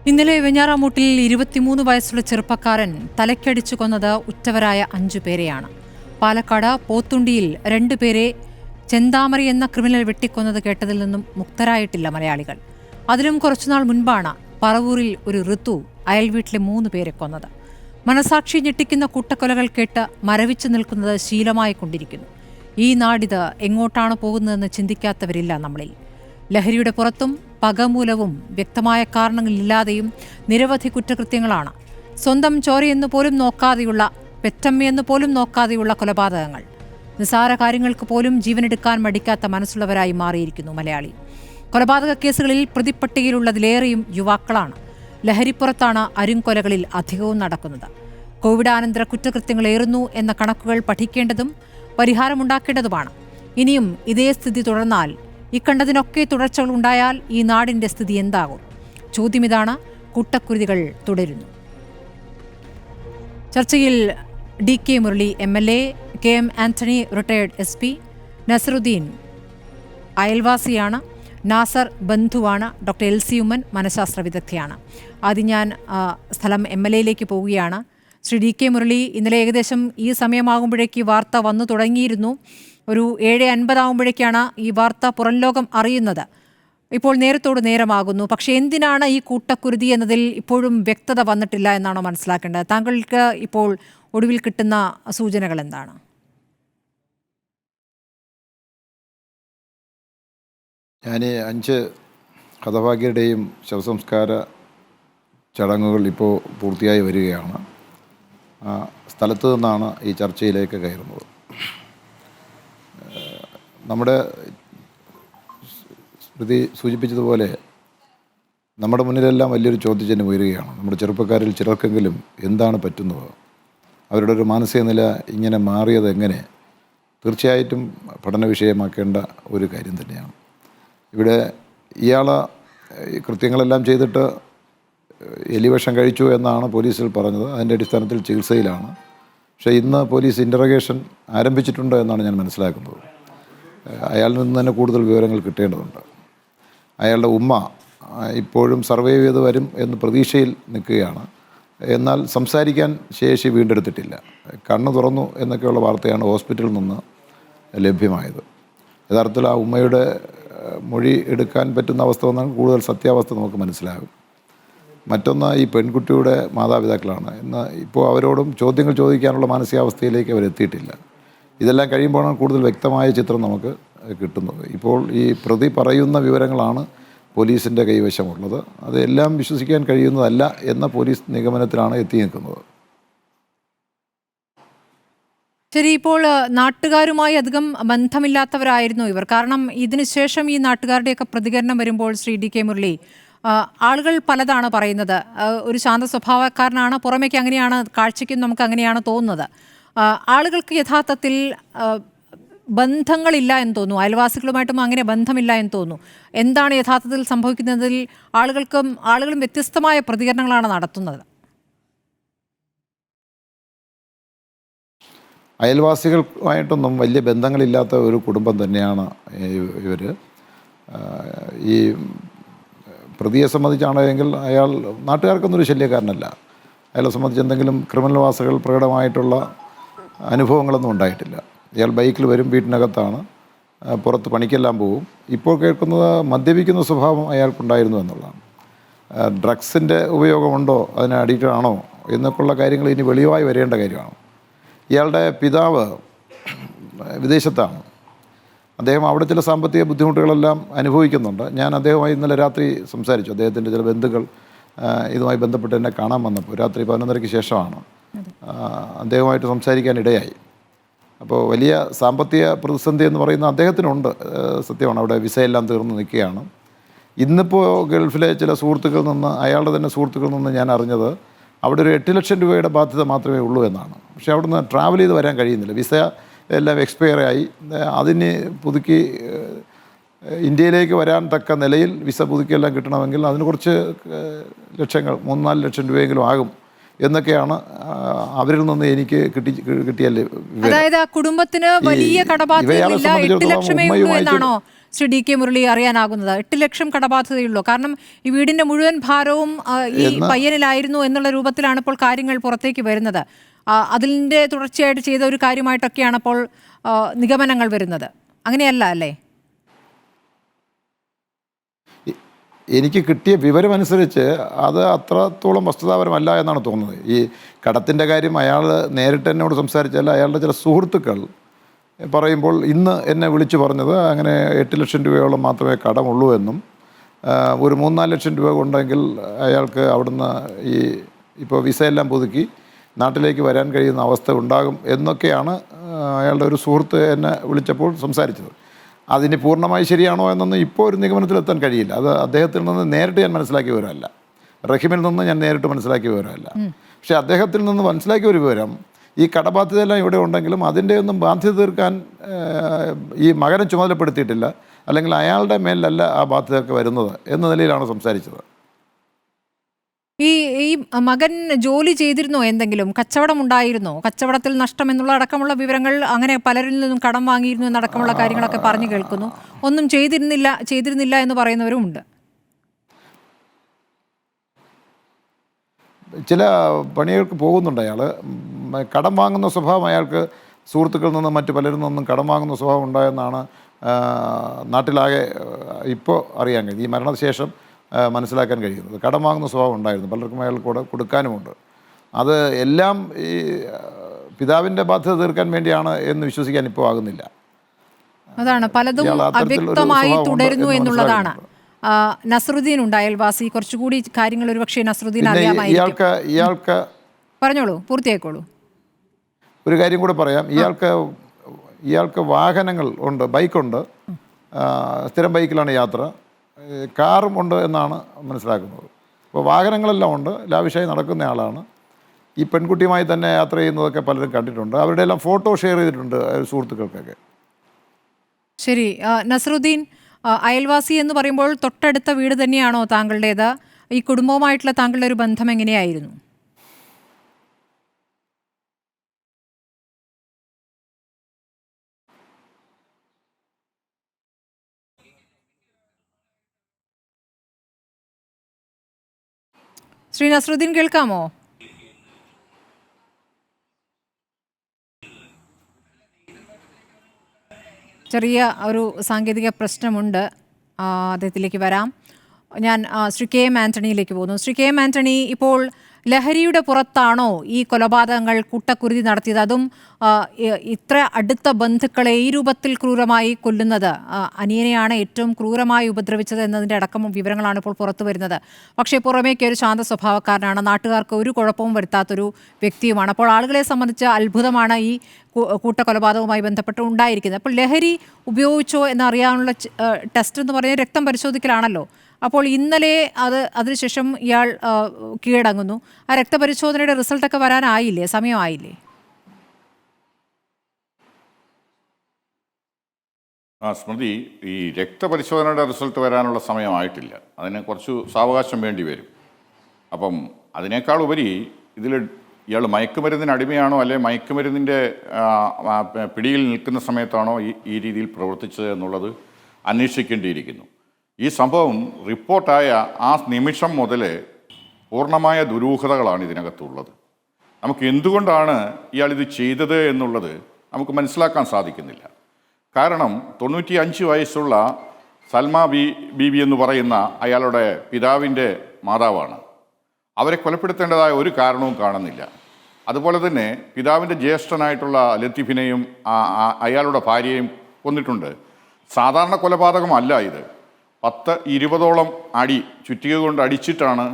ഇന്നലെ വെഞ്ഞാറാമൂട്ടിൽ 23 വയസ്സുള്ള ചെറുപ്പക്കാരൻ തലക്കടിച്ചു കൊന്നത് ഉറ്റവരായ 5 പേരെയാണ്. പാലക്കാട് പോത്തുണ്ടിയിൽ 2 പേരെ ചെന്താമറി എന്ന ക്രിമിനൽ വെട്ടിക്കൊന്നത് കേട്ടതിൽ നിന്നും മുക്തരായിട്ടില്ല മലയാളികൾ. അതിലും കുറച്ചുനാൾ മുൻപാണ് പറവൂരിൽ ഒരു ഋതു അയൽവീട്ടിലെ 3 പേരെ കൊന്നത്. മനസാക്ഷി ഞെട്ടിക്കുന്ന കൂട്ടക്കൊലകൾ കേട്ട് മരവിച്ചു നിൽക്കുന്നത് ശീലമായി കൊണ്ടിരിക്കുന്നു. ഈ നാടിത് എങ്ങോട്ടാണ് പോകുന്നതെന്ന് ചിന്തിക്കാത്തവരില്ല നമ്മളിൽ. ലഹരിയുടെ പുറത്തും പകമൂലവും വ്യക്തമായ കാരണങ്ങളില്ലാതെയും നിരവധി കുറ്റകൃത്യങ്ങളാണ്. സ്വന്തം ചോരയെന്ന് പോലും നോക്കാതെയുള്ള, പെറ്റമ്മയെന്ന് പോലും നോക്കാതെയുള്ള കൊലപാതകങ്ങൾ. നിസാര കാര്യങ്ങൾക്ക് പോലും ജീവനെടുക്കാൻ മടിക്കാത്ത മനസ്സുള്ളവരായി മാറിയിരിക്കുന്നു മലയാളി. കൊലപാതക കേസുകളിൽ പ്രതിപ്പട്ടികയിലുള്ളതിലേറെയും യുവാക്കളാണ്. ലഹരിപ്പുറത്താണ് അരുംകൊലകളിൽ അധികവും നടക്കുന്നത്. കോവിഡാനന്തര കുറ്റകൃത്യങ്ങൾ ഏറുന്നു എന്ന കണക്കുകൾ പഠിക്കേണ്ടതും പരിഹാരമുണ്ടാക്കേണ്ടതുമാണ്. ഇനിയും ഇതേ സ്ഥിതി തുടർന്നാൽ, ഇക്കണ്ടതിനൊക്കെ തുടർച്ചകൾ ഉണ്ടായാൽ ഈ നാടിന്റെ സ്ഥിതി എന്താകും? ചോദ്യം ഇതാണ്. കൂട്ടക്കുരുതികൾ തുടരുന്നു. ചർച്ചയിൽ DK Murali MLA, KM Antony retired SP, Nasaruddin അയൽവാസിയാണ്, നാസർ ബന്ധുവാണ്, ഡോക്ടർ LC ഉമ്മൻ മനഃശാസ്ത്ര വിദഗ്ധയാണ്. ആദ്യം ഞാൻ സ്ഥലം MLAയിലേക്ക് പോവുകയാണ്. ശ്രീ DK മുരളി, ഇന്നലെ ഏകദേശം ഈ സമയമാകുമ്പോഴേക്ക് ഈ വാർത്ത വന്നു തുടങ്ങിയിരുന്നു. ഒരു 7:50 ആകുമ്പോഴേക്കാണ് ഈ വാർത്ത പുറം ലോകം അറിയുന്നത്. ഇപ്പോൾ നേരത്തോട് നേരമാകുന്നു. പക്ഷേ എന്തിനാണ് ഈ കൂട്ടക്കുരുതി എന്നതിൽ ഇപ്പോഴും വ്യക്തത വന്നിട്ടില്ല എന്നാണോ മനസ്സിലാക്കേണ്ടത്? താങ്കൾക്ക് ഇപ്പോൾ ഒടുവിൽ കിട്ടുന്ന സൂചനകൾ എന്താണ്? ഞാൻ 5 ഹതഭാഗ്യരുടെയും ശവസംസ്കാര ചടങ്ങുകൾ ഇപ്പോൾ പൂർത്തിയായി വരികയാണ്. സ്ഥലത്ത് നിന്നാണ് ഈ ചർച്ചയിലേക്ക് കയറുന്നത്. നമ്മുടെ സ്മൃതി സൂചിപ്പിച്ചതുപോലെ നമ്മുടെ മുന്നിലെല്ലാം വലിയൊരു ചോദ്യചിഹ്നം ഉയരുകയാണ്. നമ്മുടെ ചെറുപ്പക്കാരിൽ ചിലർക്കെങ്കിലും എന്താണ് പറ്റുന്നത്? അവരുടെ ഒരു മാനസിക നില ഇങ്ങനെ മാറിയത് എങ്ങനെ? തീർച്ചയായിട്ടും പഠന വിഷയമാക്കേണ്ട ഒരു കാര്യം തന്നെയാണ്. ഇവിടെ ഇയാൾ കൃത്യങ്ങളെല്ലാം ചെയ്തിട്ട് എലിവിഷം കഴിച്ചു എന്നാണ് പോലീസിൽ പറഞ്ഞത്. അതിൻ്റെ അടിസ്ഥാനത്തിൽ ചികിത്സയിലാണ്. പക്ഷേ ഇന്ന് പോലീസ് ഇൻ്ററഗേഷൻ ആരംഭിച്ചിട്ടുണ്ട് എന്നാണ് ഞാൻ മനസ്സിലാക്കുന്നത്. അയാളിൽ നിന്ന് തന്നെ കൂടുതൽ വിവരങ്ങൾ കിട്ടേണ്ടതുണ്ട്. അയാളുടെ ഉമ്മ ഇപ്പോഴും സർവൈവ് ചെയ്ത് വരും എന്ന് പ്രതീക്ഷയിൽ നിൽക്കുകയാണ്. എന്നാൽ സംസാരിക്കാൻ ശേഷി വീണ്ടെടുത്തിട്ടില്ല. കണ്ണ് തുറന്നു എന്നൊക്കെയുള്ള വാർത്തയാണ് ഹോസ്പിറ്റലിൽ നിന്ന് ലഭ്യമായത്. യഥാർത്ഥത്തിൽ ആ ഉമ്മയുടെ മൊഴി എടുക്കാൻ പറ്റുന്ന അവസ്ഥ വന്നാൽ കൂടുതൽ സത്യാവസ്ഥ നമുക്ക് മനസ്സിലാകും. മറ്റൊന്ന്, ഈ പെൺകുട്ടിയുടെ മാതാപിതാക്കളാണ്. എന്നാൽ ഇപ്പോൾ അവരോടും ചോദ്യങ്ങൾ ചോദിക്കാനുള്ള മാനസികാവസ്ഥയിലേക്ക് അവരെത്തിയിട്ടില്ല. ഇതെല്ലാം കഴിയുമ്പോഴാണ് കൂടുതൽ വ്യക്തമായ ചിത്രം നമുക്ക് കിട്ടുന്നത്. ഇപ്പോൾ ഈ പ്രതി പറയുന്ന വിവരങ്ങളാണ് പോലീസിൻ്റെ കൈവശമുള്ളത്. അതെല്ലാം വിശ്വസിക്കാൻ കഴിയുന്നതല്ല എന്ന പോലീസ് നിഗമനത്തിലാണ് എത്തി നിൽക്കുന്നത്. ശരി, ഇപ്പോൾ നാട്ടുകാരുമായി അധികം ബന്ധമില്ലാത്തവരായിരുന്നു ഇവർ. കാരണം ഇതിനുശേഷം ഈ നാട്ടുകാരുടെയൊക്കെ പ്രതികരണം വരുമ്പോൾ ശ്രീ DK മുരളി, ആളുകൾ പലതാണ് പറയുന്നത്. ഒരു ശാന്ത സ്വഭാവക്കാരനാണ്, പുറമേക്ക് അങ്ങനെയാണ്, കാഴ്ചയ്ക്കും നമുക്ക് അങ്ങനെയാണ് തോന്നുന്നത്. ആളുകൾക്ക് യഥാർത്ഥത്തിൽ ബന്ധങ്ങളില്ല എന്ന് തോന്നുന്നു. അയൽവാസികളുമായിട്ടും അങ്ങനെ ബന്ധമില്ല എന്ന് തോന്നുന്നു. എന്താണ് യഥാർത്ഥത്തിൽ സംഭവിക്കുന്നതിൽ ആളുകളും വ്യത്യസ്തമായ പ്രതികരണങ്ങളാണ് നടത്തുന്നത്. അയൽവാസികളുമായിട്ടൊന്നും വലിയ ബന്ധങ്ങളില്ലാത്ത ഒരു കുടുംബം തന്നെയാണ് ഇവർ. ഈ പ്രതിയെ സംബന്ധിച്ചാണെങ്കിൽ അയാൾ നാട്ടുകാർക്കൊന്നും ഒരു ശല്യക്കാരനല്ല. അയാളെ സംബന്ധിച്ച് എന്തെങ്കിലും ക്രിമിനൽ വാസകൾ പ്രകടമായിട്ടുള്ള അനുഭവങ്ങളൊന്നും ഉണ്ടായിട്ടില്ല. അയാൾ ബൈക്കിൽ വരും, വീട്ടിനകത്താണ്, പുറത്ത് പണിക്കെല്ലാം പോവും. ഇപ്പോൾ കേൾക്കുന്നത് മദ്യപിക്കുന്ന സ്വഭാവം അയാൾക്കുണ്ടായിരുന്നു എന്നുള്ളതാണ്. ഡ്രഗ്സിൻ്റെ ഉപയോഗമുണ്ടോ, അതിന് അഡിക്റ്റഡ് ആണോ എന്നൊക്കെയുള്ള കാര്യങ്ങൾ ഇനി വെളിവായി വരേണ്ട കാര്യമാണ്. ഇയാളുടെ പിതാവ് വിദേശത്താണ്. അദ്ദേഹം അവിടെ ചില സാമ്പത്തിക ബുദ്ധിമുട്ടുകളെല്ലാം അനുഭവിക്കുന്നുണ്ട്. ഞാൻ അദ്ദേഹവുമായി ഇന്നലെ രാത്രി സംസാരിച്ചു. അദ്ദേഹത്തിൻ്റെ ചില ബന്ധുക്കൾ ഇതുമായി ബന്ധപ്പെട്ട് എന്നെ കാണാൻ വന്നപ്പോൾ രാത്രി 11:30-ക്ക് ശേഷമാണ് അദ്ദേഹവുമായിട്ട് സംസാരിക്കാനിടയായി. അപ്പോൾ വലിയ സാമ്പത്തിക പ്രതിസന്ധി എന്ന് പറയുന്ന അദ്ദേഹത്തിനുണ്ട്, സത്യമാണ്. അവിടെ വിസയെല്ലാം തീർന്ന് നിൽക്കുകയാണ്. ഇന്നിപ്പോൾ ഗൾഫിലെ ചില സുഹൃത്തുക്കളിൽ നിന്ന്, അയാളുടെ തന്നെ സുഹൃത്തുക്കളിൽ നിന്ന് ഞാൻ അറിഞ്ഞത് അവിടെ ഒരു 8 ലക്ഷം രൂപയുടെ ബാധ്യത മാത്രമേ ഉള്ളൂ എന്നാണ്. പക്ഷേ അവിടെ നിന്ന് ട്രാവൽ ചെയ്ത് വരാൻ കഴിയുന്നില്ല. വിസ എല്ലാം എക്സ്പയർ ആയി. അതിന് പുതുക്കി ഇന്ത്യയിലേക്ക് വരാൻ തക്ക നിലയിൽ വിസ പുതുക്കിയെല്ലാം കിട്ടണമെങ്കിൽ അതിന് കുറച്ച് ലക്ഷങ്ങൾ, 3-4 ലക്ഷം രൂപയെങ്കിലും ആകും എന്നൊക്കെയാണ് അവരിൽ നിന്ന് എനിക്ക് കിട്ടിയ വിവരം. അതായത് ആ കുടുംബത്തിന് വലിയ കടബാധ്യതയില്ല, 8 ലക്ഷമേ ഉള്ളൂ എന്നാണോ ശ്രീ ഡി കെ മുരളി അറിയാനാകുന്നത്? 8 ലക്ഷം കടബാധ്യതയുള്ളൂ. കാരണം ഈ വീടിന്റെ മുഴുവൻ ഭാരവും ഈ പയ്യനിലായിരുന്നു എന്നുള്ള രൂപത്തിലാണ് ഇപ്പോൾ കാര്യങ്ങൾ പുറത്തേക്ക് വരുന്നത്. അതിൻ്റെ തുടർച്ചയായിട്ട് ചെയ്ത ഒരു കാര്യമായിട്ടൊക്കെയാണ് അപ്പോൾ നിഗമനങ്ങൾ വരുന്നത്. അങ്ങനെയല്ല അല്ലേ? എനിക്ക് കിട്ടിയ വിവരമനുസരിച്ച് അത് അത്രത്തോളം വസ്തുതാപരമല്ല എന്നാണ് തോന്നുന്നത്. ഈ കടത്തിൻ്റെ കാര്യം അയാൾ നേരിട്ട് എന്നോട് സംസാരിച്ചാൽ അയാളുടെ ചില സുഹൃത്തുക്കൾ പറയുമ്പോൾ ഇന്ന് എന്നെ വിളിച്ചു പറഞ്ഞത് അങ്ങനെ 8 ലക്ഷം രൂപയോളം മാത്രമേ കടമുള്ളൂ എന്നും ഒരു 3-4 ലക്ഷം രൂപ കൊണ്ടെങ്കിൽ അയാൾക്ക് അവിടുന്ന് ഈ ഇപ്പോൾ വിസ എല്ലാം പുതുക്കി നാട്ടിലേക്ക് വരാൻ കഴിയുന്ന അവസ്ഥ ഉണ്ടാകും എന്നൊക്കെയാണ് അയാളുടെ ഒരു സുഹൃത്ത് എന്നെ വിളിച്ചപ്പോൾ സംസാരിച്ചത്. അതിന് പൂർണ്ണമായി ശരിയാണോ എന്നൊന്നും ഇപ്പോൾ ഒരു നിഗമനത്തിലെത്താൻ കഴിയില്ല. അത് അദ്ദേഹത്തിൽ നിന്ന് നേരിട്ട് ഞാൻ മനസ്സിലാക്കിയ വിവരമല്ല, റഹീമിൽ നിന്ന് ഞാൻ നേരിട്ട് മനസ്സിലാക്കിയ വിവരമല്ല. പക്ഷേ അദ്ദേഹത്തിൽ നിന്ന് മനസ്സിലാക്കിയ ഒരു വിവരം, ഈ കടബാധ്യതയെല്ലാം ഇവിടെ ഉണ്ടെങ്കിലും അതിൻ്റെ ഒന്നും ബാധ്യത തീർക്കാൻ ഈ മകനെ ചുമതലപ്പെടുത്തിയിട്ടില്ല, അല്ലെങ്കിൽ അയാളുടെ മേലല്ല ആ ബാധ്യതയൊക്കെ വരുന്നത് എന്ന നിലയിലാണ് സംസാരിച്ചത്. ഈ മകൻ ജോലി ചെയ്തിരുന്നോ? എന്തെങ്കിലും കച്ചവടം ഉണ്ടായിരുന്നോ? കച്ചവടത്തിൽ നഷ്ടം എന്നുള്ള അടക്കമുള്ള വിവരങ്ങൾ, അങ്ങനെ പലരിൽ നിന്നും കടം വാങ്ങിയിരുന്നു എന്നടക്കമുള്ള കാര്യങ്ങളൊക്കെ പറഞ്ഞു കേൾക്കുന്നു. ഒന്നും ചെയ്തിരുന്നില്ല എന്ന് പറയുന്നവരും ഉണ്ട്. ചില പണികൾക്ക് പോകുന്നുണ്ട് അയാൾ. കടം വാങ്ങുന്ന സ്വഭാവം അയാൾക്ക് സുഹൃത്തുക്കളിൽ നിന്നും മറ്റു പലരിൽ നിന്നും കടം വാങ്ങുന്ന സ്വഭാവം ഉണ്ടായെന്നാണ് നാട്ടിലാകെ ഇപ്പോൾ അറിയാൻ കഴിയും. ഈ മരണശേഷം മനസ്സിലാക്കാൻ കഴിയുന്നത് കടം വാങ്ങുന്ന സ്വഭാവം ഉണ്ടായിരുന്നു, പലർക്കും അയാൾ കൂടെ കൊടുക്കാനുമുണ്ട്. അത് എല്ലാം ഈ പിതാവിൻ്റെ ബാധ്യത തീർക്കാൻ വേണ്ടിയാണ് എന്ന് വിശ്വസിക്കാൻ ഇപ്പോൾ ആകുന്നില്ല. അതാണ് പലതും അവ്യക്തമായി തുടരുന്നു എന്നുള്ളതാണ്. നസറുദ്ദീൻ ഉണ്ട്, അയൽവാസി. കുറച്ചുകൂടി കാര്യങ്ങൾ ഒരുപക്ഷെ നസറുദ്ദീൻ ഇയാൾക്ക് പറഞ്ഞോളൂ, പൂർത്തിയായിക്കോളൂ. ഒരു കാര്യം കൂടെ പറയാം. ഇയാൾക്ക് വാഹനങ്ങൾ ഉണ്ട്, ബൈക്കുണ്ട്, സ്ഥിരം ബൈക്കിലാണ് യാത്ര, കാറും ഉണ്ട് എന്നാണ് മനസ്സിലാക്കുന്നത്. അപ്പോൾ വാഹനങ്ങളെല്ലാം ഉണ്ട്, ലാവിഷായി നടക്കുന്ന ആളാണ്. ഈ പെൺകുട്ടിയുമായി തന്നെ യാത്ര ചെയ്യുന്നതൊക്കെ പലരും കണ്ടിട്ടുണ്ട്. അവരുടെ എല്ലാം ഫോട്ടോ ഷെയർ ചെയ്തിട്ടുണ്ട് സുഹൃത്തുക്കൾക്കൊക്കെ. ശരി, നസറുദ്ദീൻ, അയൽവാസി എന്ന് പറയുമ്പോൾ തൊട്ടടുത്ത വീട് തന്നെയാണോ താങ്കളുടേത്? ഈ കുടുംബവുമായിട്ടുള്ള താങ്കളുടെ ഒരു ബന്ധം എങ്ങനെയായിരുന്നു? ശ്രീ നസറുദ്ദീൻ, കേൾക്കാമോ? ചെറിയ ഒരു സാങ്കേതിക പ്രശ്നമുണ്ട്, അദ്ദേഹത്തിലേക്ക് വരാം. ഞാൻ ശ്രീ കെ എം ആൻ്റണിയിലേക്ക് പോകുന്നു. ശ്രീ കെ എം ആൻ്റണി, ഇപ്പോൾ ലഹരിയുടെ പുറത്താണോ ഈ കൊലപാതകങ്ങൾ കൂട്ടക്കുരുതി നടത്തിയത്? അതും ഇത്ര അടുത്ത ബന്ധുക്കളെ ഈ രൂപത്തിൽ ക്രൂരമായി കൊല്ലുന്നത്, അനിയനെയാണ് ഏറ്റവും ക്രൂരമായി ഉപദ്രവിച്ചത് എന്നതിൻ്റെ അടക്കം വിവരങ്ങളാണ് ഇപ്പോൾ പുറത്തു വരുന്നത്. പക്ഷേ പുറമേക്ക് ഒരു ശാന്ത സ്വഭാവക്കാരനാണ്, നാട്ടുകാർക്ക് ഒരു കുഴപ്പവും വരുത്താത്തൊരു വ്യക്തിയുമാണ്. അപ്പോൾ ആളുകളെ സംബന്ധിച്ച് അത്ഭുതമാണ് ഈ കൂട്ടക്കൊലപാതകവുമായി ബന്ധപ്പെട്ട് ഉണ്ടായിരിക്കുന്നത്. അപ്പോൾ ലഹരി ഉപയോഗിച്ചോ എന്നറിയാനുള്ള ടെസ്റ്റ് എന്ന് പറയുന്നത് രക്തം പരിശോധിക്കലാണല്ലോ. അപ്പോൾ ഇന്നലെ അതിനുശേഷം ഇയാൾ കീഴടങ്ങുന്നു. ആ രക്തപരിശോധനയുടെ റിസൾട്ടൊക്കെ വരാനായില്ലേ? സമയമായില്ലേ? സ്മൃതി, ഈ രക്തപരിശോധനയുടെ റിസൾട്ട് വരാനുള്ള സമയമായിട്ടില്ല. അതിന് കുറച്ച് സാവകാശം വേണ്ടി വരും. അപ്പം അതിനേക്കാൾ ഉപരി ഇയാൾ മയക്കുമരുന്നിന് അടിമയാണോ, അല്ലെ മയക്കുമരുന്നിൻ്റെ പിടിയിൽ നിൽക്കുന്ന സമയത്താണോ ഈ രീതിയിൽ പ്രവർത്തിച്ചത് എന്നുള്ളത് അന്വേഷിക്കേണ്ടിയിരിക്കുന്നു. ഈ സംഭവം റിപ്പോർട്ടായ ആ നിമിഷം മുതൽ പൂർണ്ണമായ ദുരൂഹതകളാണ് ഇതിനകത്തുള്ളത്. നമുക്ക് എന്തുകൊണ്ടാണ് ഇയാളിത് ചെയ്തത് എന്നുള്ളത് നമുക്ക് മനസ്സിലാക്കാൻ സാധിക്കുന്നില്ല. കാരണം 95 വയസ്സുള്ള സൽമ ബീബി എന്ന് പറയുന്ന അയാളുടെ പിതാവിൻ്റെ മാതാവാണ്. അവരെ കൊലപ്പെടുത്തേണ്ടതായ ഒരു കാരണവും കാണുന്നില്ല. അതുപോലെ തന്നെ പിതാവിൻ്റെ ജ്യേഷ്ഠനായിട്ടുള്ള ലത്തീഫിനെയും അയാളുടെ ഭാര്യയെയും കൊന്നിട്ടുണ്ട്. സാധാരണ കൊലപാതകമല്ല ഇത്. 10-20ഓളം അടി ചുറ്റിക കൊണ്ട് അടിച്ചിട്ടാണ്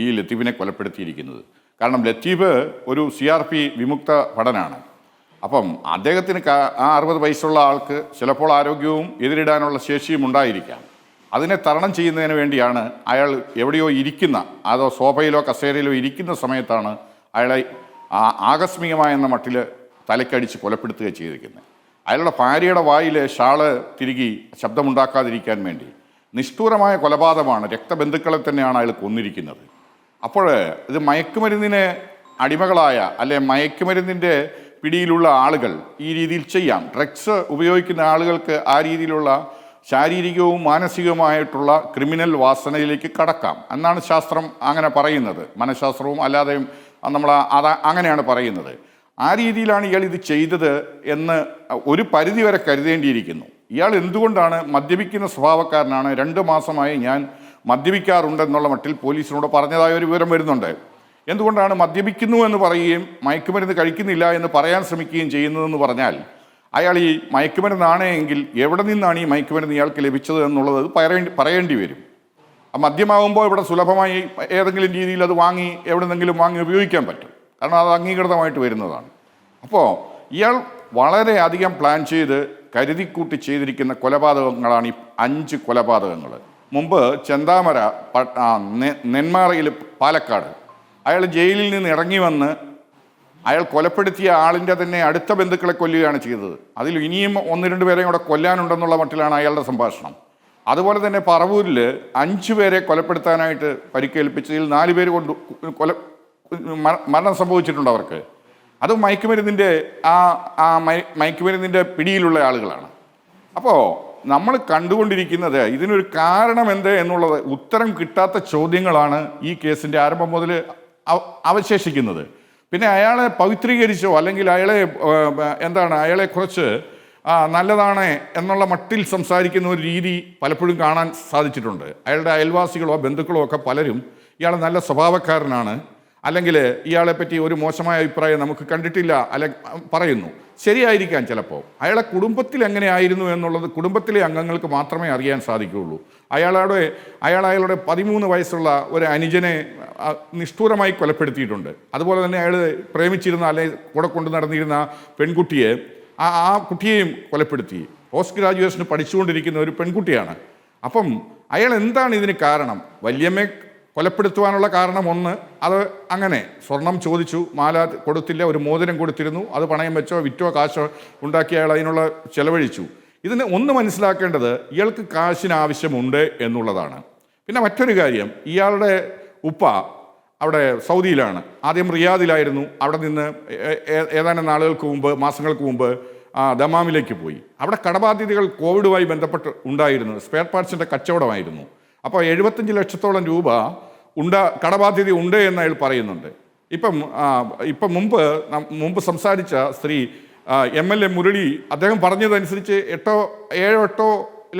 ഈ ലത്തീഫിനെ കൊലപ്പെടുത്തിയിരിക്കുന്നത്. കാരണം ലത്തീഫ് ഒരു CRP വിമുക്ത ഭടനാണ്. അപ്പം അദ്ദേഹത്തിന് ആ 60 വയസ്സുള്ള ആൾക്ക് ചിലപ്പോൾ ആരോഗ്യവും എതിരിടാനുള്ള ശേഷിയും ഉണ്ടായിരിക്കാം. അതിനെ തരണം ചെയ്യുന്നതിന് വേണ്ടിയാണ് അയാൾ എവിടെയോ ഇരിക്കുന്ന, അതോ സോഫയിലോ കസേരയിലോ ഇരിക്കുന്ന സമയത്താണ് അയാളെ ആകസ്മികമായ എന്ന മട്ടിൽ തലക്കടിച്ച് കൊലപ്പെടുത്തുക ചെയ്തിരിക്കുന്നത്. അയാളുടെ ഭാര്യയുടെ വായിൽ ഷാള് തിരുകി ശബ്ദമുണ്ടാക്കാതിരിക്കാൻ വേണ്ടി. നിഷ്ഠൂരമായ കൊലപാതകമാണ്. രക്തബന്ധുക്കളെ തന്നെയാണ് അയാൾ കൊന്നിരിക്കുന്നത്. അപ്പോൾ ഇത് മയക്കുമരുന്നിന് അടിമകളായ അല്ലെ മയക്കുമരുന്നിൻ്റെ പിടിയിലുള്ള ആളുകൾ ഈ രീതിയിൽ ചെയ്യാം. ഡ്രഗ്സ് ഉപയോഗിക്കുന്ന ആളുകൾക്ക് ആ രീതിയിലുള്ള ശാരീരികവും മാനസികവുമായിട്ടുള്ള ക്രിമിനൽ വാസനയിലേക്ക് കടക്കാം എന്നാണ് ശാസ്ത്രം അങ്ങനെ പറയുന്നത്. മനഃശാസ്ത്രവും അല്ലാതെയും നമ്മൾ അങ്ങനെയാണ് പറയുന്നത്. ആ രീതിയിലാണ് ഇയാൾ ഇത് ചെയ്തത് എന്ന് ഒരു പരിധിവരെ കരുതേണ്ടിയിരിക്കുന്നു. ഇയാൾ എന്തുകൊണ്ടാണ് മദ്യപിക്കുന്ന സ്വഭാവക്കാരനാണ്, 2 മാസമായി ഞാൻ മദ്യപിക്കാറുണ്ടെന്നുള്ള മട്ടിൽ പോലീസിനോട് പറഞ്ഞതായ ഒരു വിവരം വരുന്നുണ്ട്. എന്തുകൊണ്ടാണ് മദ്യപിക്കുന്നു എന്ന് പറയുകയും മയക്കുമരുന്ന് കഴിക്കുന്നില്ല എന്ന് പറയാൻ ശ്രമിക്കുകയും ചെയ്യുന്നതെന്ന് പറഞ്ഞാൽ അയാൾ ഈ മയക്കുമരുന്നാണ് എങ്കിൽ എവിടെ നിന്നാണ് ഈ മയക്കുമരുന്ന് ഇയാൾക്ക് ലഭിച്ചത് എന്നുള്ളത് പറയേണ്ടി വരും. മദ്യമാകുമ്പോൾ ഇവിടെ സുലഭമായി ഏതെങ്കിലും രീതിയിൽ അത് വാങ്ങി എവിടെന്നെങ്കിലും വാങ്ങി ഉപയോഗിക്കാൻ പറ്റും, കാരണം അത് അംഗീകൃതമായിട്ട് വരുന്നതാണ്. അപ്പോൾ ഇയാൾ വളരെ അധികം പ്ലാൻ ചെയ്ത് കരുതിക്കൂട്ടി ചെയ്തിരിക്കുന്ന കൊലപാതകങ്ങളാണ് ഈ 5 കൊലപാതകങ്ങൾ. മുമ്പ് ചെന്താമര നെന്മാറയിൽ പാലക്കാട് അയാൾ ജയിലിൽ നിന്ന് ഇറങ്ങി വന്ന് അയാൾ കൊലപ്പെടുത്തിയ ആളിൻ്റെ തന്നെ അടുത്ത ബന്ധുക്കളെ കൊല്ലുകയാണ് ചെയ്തത്. അതിൽ ഇനിയും 1-2 പേരെയും കൂടെ കൊല്ലാനുണ്ടെന്നുള്ള മട്ടിലാണ് അയാളുടെ സംഭാഷണം. അതുപോലെ തന്നെ പറവൂരിൽ 5 പേരെ കൊലപ്പെടുത്താനായിട്ട് പരിക്കേൽപ്പിച്ചതിൽ 4 പേര് കൊണ്ട് മരണം സംഭവിച്ചിട്ടുണ്ട് അവർക്ക്. അത് മയക്കുമരുന്നിൻ്റെ മയക്കുമരുന്നിൻ്റെ പിടിയിലുള്ള ആളുകളാണ്. അപ്പോൾ നമ്മൾ കണ്ടുകൊണ്ടിരിക്കുന്നത് ഇതിനൊരു കാരണം എന്ത് എന്നുള്ളത് ഉത്തരം കിട്ടാത്ത ചോദ്യങ്ങളാണ് ഈ കേസിൻ്റെ ആരംഭം മുതൽ അവശേഷിക്കുന്നത്. പിന്നെ അയാളെ പവിത്രീകരിച്ചോ അല്ലെങ്കിൽ അയാളെ കുറച്ച് നല്ലതാണ് എന്നുള്ള മട്ടിൽ സംസാരിക്കുന്ന ഒരു രീതി പലപ്പോഴും കാണാൻ സാധിച്ചിട്ടുണ്ട്. അയാളുടെ അയൽവാസികളോ ബന്ധുക്കളോ ഒക്കെ പലരും ഇയാൾ നല്ല സ്വഭാവക്കാരനാണ്, അല്ലെങ്കിൽ ഇയാളെപ്പറ്റി ഒരു മോശമായ അഭിപ്രായം നമുക്ക് കണ്ടിട്ടില്ല പറയുന്നു. ശരിയായിരിക്കാം ചിലപ്പോൾ. അയാളെ കുടുംബത്തിൽ എങ്ങനെയായിരുന്നു എന്നുള്ളത് കുടുംബത്തിലെ അംഗങ്ങൾക്ക് മാത്രമേ അറിയാൻ സാധിക്കുകയുള്ളൂ. അയാളുടെ 13 വയസ്സുള്ള ഒരു അനുജനെ നിഷ്ഠൂരമായി കൊലപ്പെടുത്തിയിട്ടുണ്ട്. അതുപോലെ തന്നെ അയാൾ പ്രേമിച്ചിരുന്ന അല്ലെങ്കിൽ കൂടെ കൊണ്ടു നടന്നിരുന്ന പെൺകുട്ടിയെ ആ കുട്ടിയെയും കൊലപ്പെടുത്തി. പോസ്റ്റ് ഗ്രാജുവേഷന് പഠിച്ചുകൊണ്ടിരിക്കുന്ന ഒരു പെൺകുട്ടിയാണ്. അപ്പം അയാൾ എന്താണ് ഇതിന് കാരണം? വല്യമ്മയെ കൊലപ്പെടുത്തുവാനുള്ള കാരണം ഒന്ന്, അത് അങ്ങനെ സ്വർണം ചോദിച്ചു, മാല കൊടുത്തില്ല, ഒരു മോതിരം കൊടുത്തിരുന്നു, അത് പണയം വെച്ചോ വിറ്റോ കാശോ ഉണ്ടാക്കി അയാൾ അതിനുള്ള ചെലവഴിച്ചു. ഇതിന് ഒന്ന് മനസ്സിലാക്കേണ്ടത് ഇയാൾക്ക് കാശിന് ആവശ്യമുണ്ട് എന്നുള്ളതാണ്. പിന്നെ മറ്റൊരു കാര്യം, ഇയാളുടെ ഉപ്പ അവിടെ സൗദിയിലാണ്, ആദ്യം റിയാദിലായിരുന്നു. അവിടെ നിന്ന് ഏതാനും നാളുകൾക്ക് മുമ്പ്, മാസങ്ങൾക്ക് മുമ്പ് ദമാമിലേക്ക് പോയി. അവിടെ കടബാധ്യതകൾ കോവിഡുമായി ബന്ധപ്പെട്ട് ഉണ്ടായിരുന്നു. സ്പെയർ പാർട്സിൻ്റെ കച്ചവടമായിരുന്നു. അപ്പോൾ 75 ലക്ഷത്തോളം രൂപ കടബാധ്യത ഉണ്ട് എന്ന് അയാൾ പറയുന്നുണ്ട്. ഇപ്പം മുമ്പ് സംസാരിച്ച സ്ത്രീ MLA മുരളി അദ്ദേഹം പറഞ്ഞതനുസരിച്ച് 7-8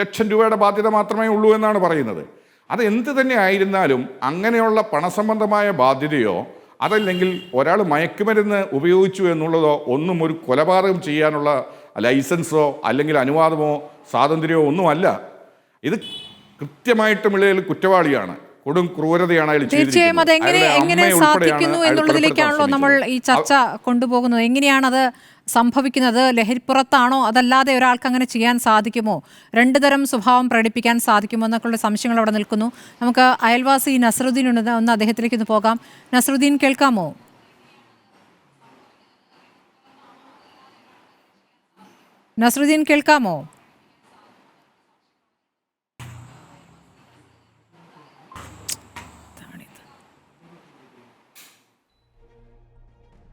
ലക്ഷം രൂപയുടെ ബാധ്യത മാത്രമേ ഉള്ളൂ എന്നാണ് പറയുന്നത്. അത് എന്ത് തന്നെ ആയിരുന്നാലും അങ്ങനെയുള്ള പണസംബന്ധമായ ബാധ്യതയോ അതല്ലെങ്കിൽ ഒരാൾ മയക്കുമരുന്ന് ഉപയോഗിച്ചു എന്നുള്ളതോ ഒന്നും ഒരു കൊലപാതകം ചെയ്യാനുള്ള ലൈസൻസോ അല്ലെങ്കിൽ അനുവാദമോ സ്വാതന്ത്ര്യമോ ഒന്നുമല്ല. ഇത് കൃത്യമായിട്ടും ഇളയിൽ കുറ്റവാളിയാണ്, കൊടും ക്രൂരതയാണ് അയാൾ ചെയ്തിരിക്കുന്നത്. തീർച്ചയായും അത് എങ്ങനെ സാധിക്കുന്നു എന്നുള്ളതിലേക്കാണല്ലോ നമ്മൾ ഈ ചർച്ച കൊണ്ടുപോകുന്നത്. എങ്ങനെയാണത് സംഭവിക്കുന്നത്? ലഹരിപ്പുറത്താണോ, അതല്ലാതെ ഒരാൾക്ക് അങ്ങനെ ചെയ്യാൻ സാധിക്കുമോ? 2 തരം സ്വഭാവം പ്രകടിപ്പിക്കാൻ സാധിക്കുമോ എന്നൊക്കെയുള്ള സംശയങ്ങൾ അവിടെ നിൽക്കുന്നു. നമുക്ക് അയൽവാസി നസറുദ്ദീൻ ഉണ്ട്, ഒന്ന് അദ്ദേഹത്തിലേക്ക് ഒന്ന് പോകാം. നസറുദ്ദീൻ, കേൾക്കാമോ? നസറുദ്ദീൻ, കേൾക്കാമോ?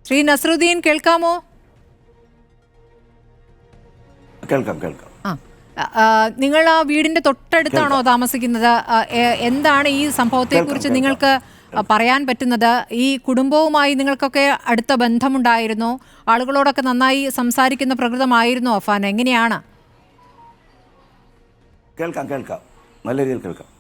ശ്രീ നസറുദ്ദീൻ, കേൾക്കാമോ? കേൾക്കാം. നിങ്ങൾ ആ വീടിന്റെ തൊട്ടടുത്താണോ താമസിക്കുന്നത്? എന്താണ് ഈ സംഭവത്തെക്കുറിച്ച് നിങ്ങൾക്ക് പറയാൻ പറ്റുന്നത്? ഈ കുടുംബവുമായി നിങ്ങൾക്കൊക്കെ അടുത്ത ബന്ധമുണ്ടായിരുന്നോ? ആളുകളോടൊക്കെ നന്നായി സംസാരിക്കുന്ന പ്രകൃതമായിരുന്നോ അഫാൻ? എങ്ങനെയാണ്? കേൾക്കാം, നല്ല രീതിയിൽ കേൾക്കാം.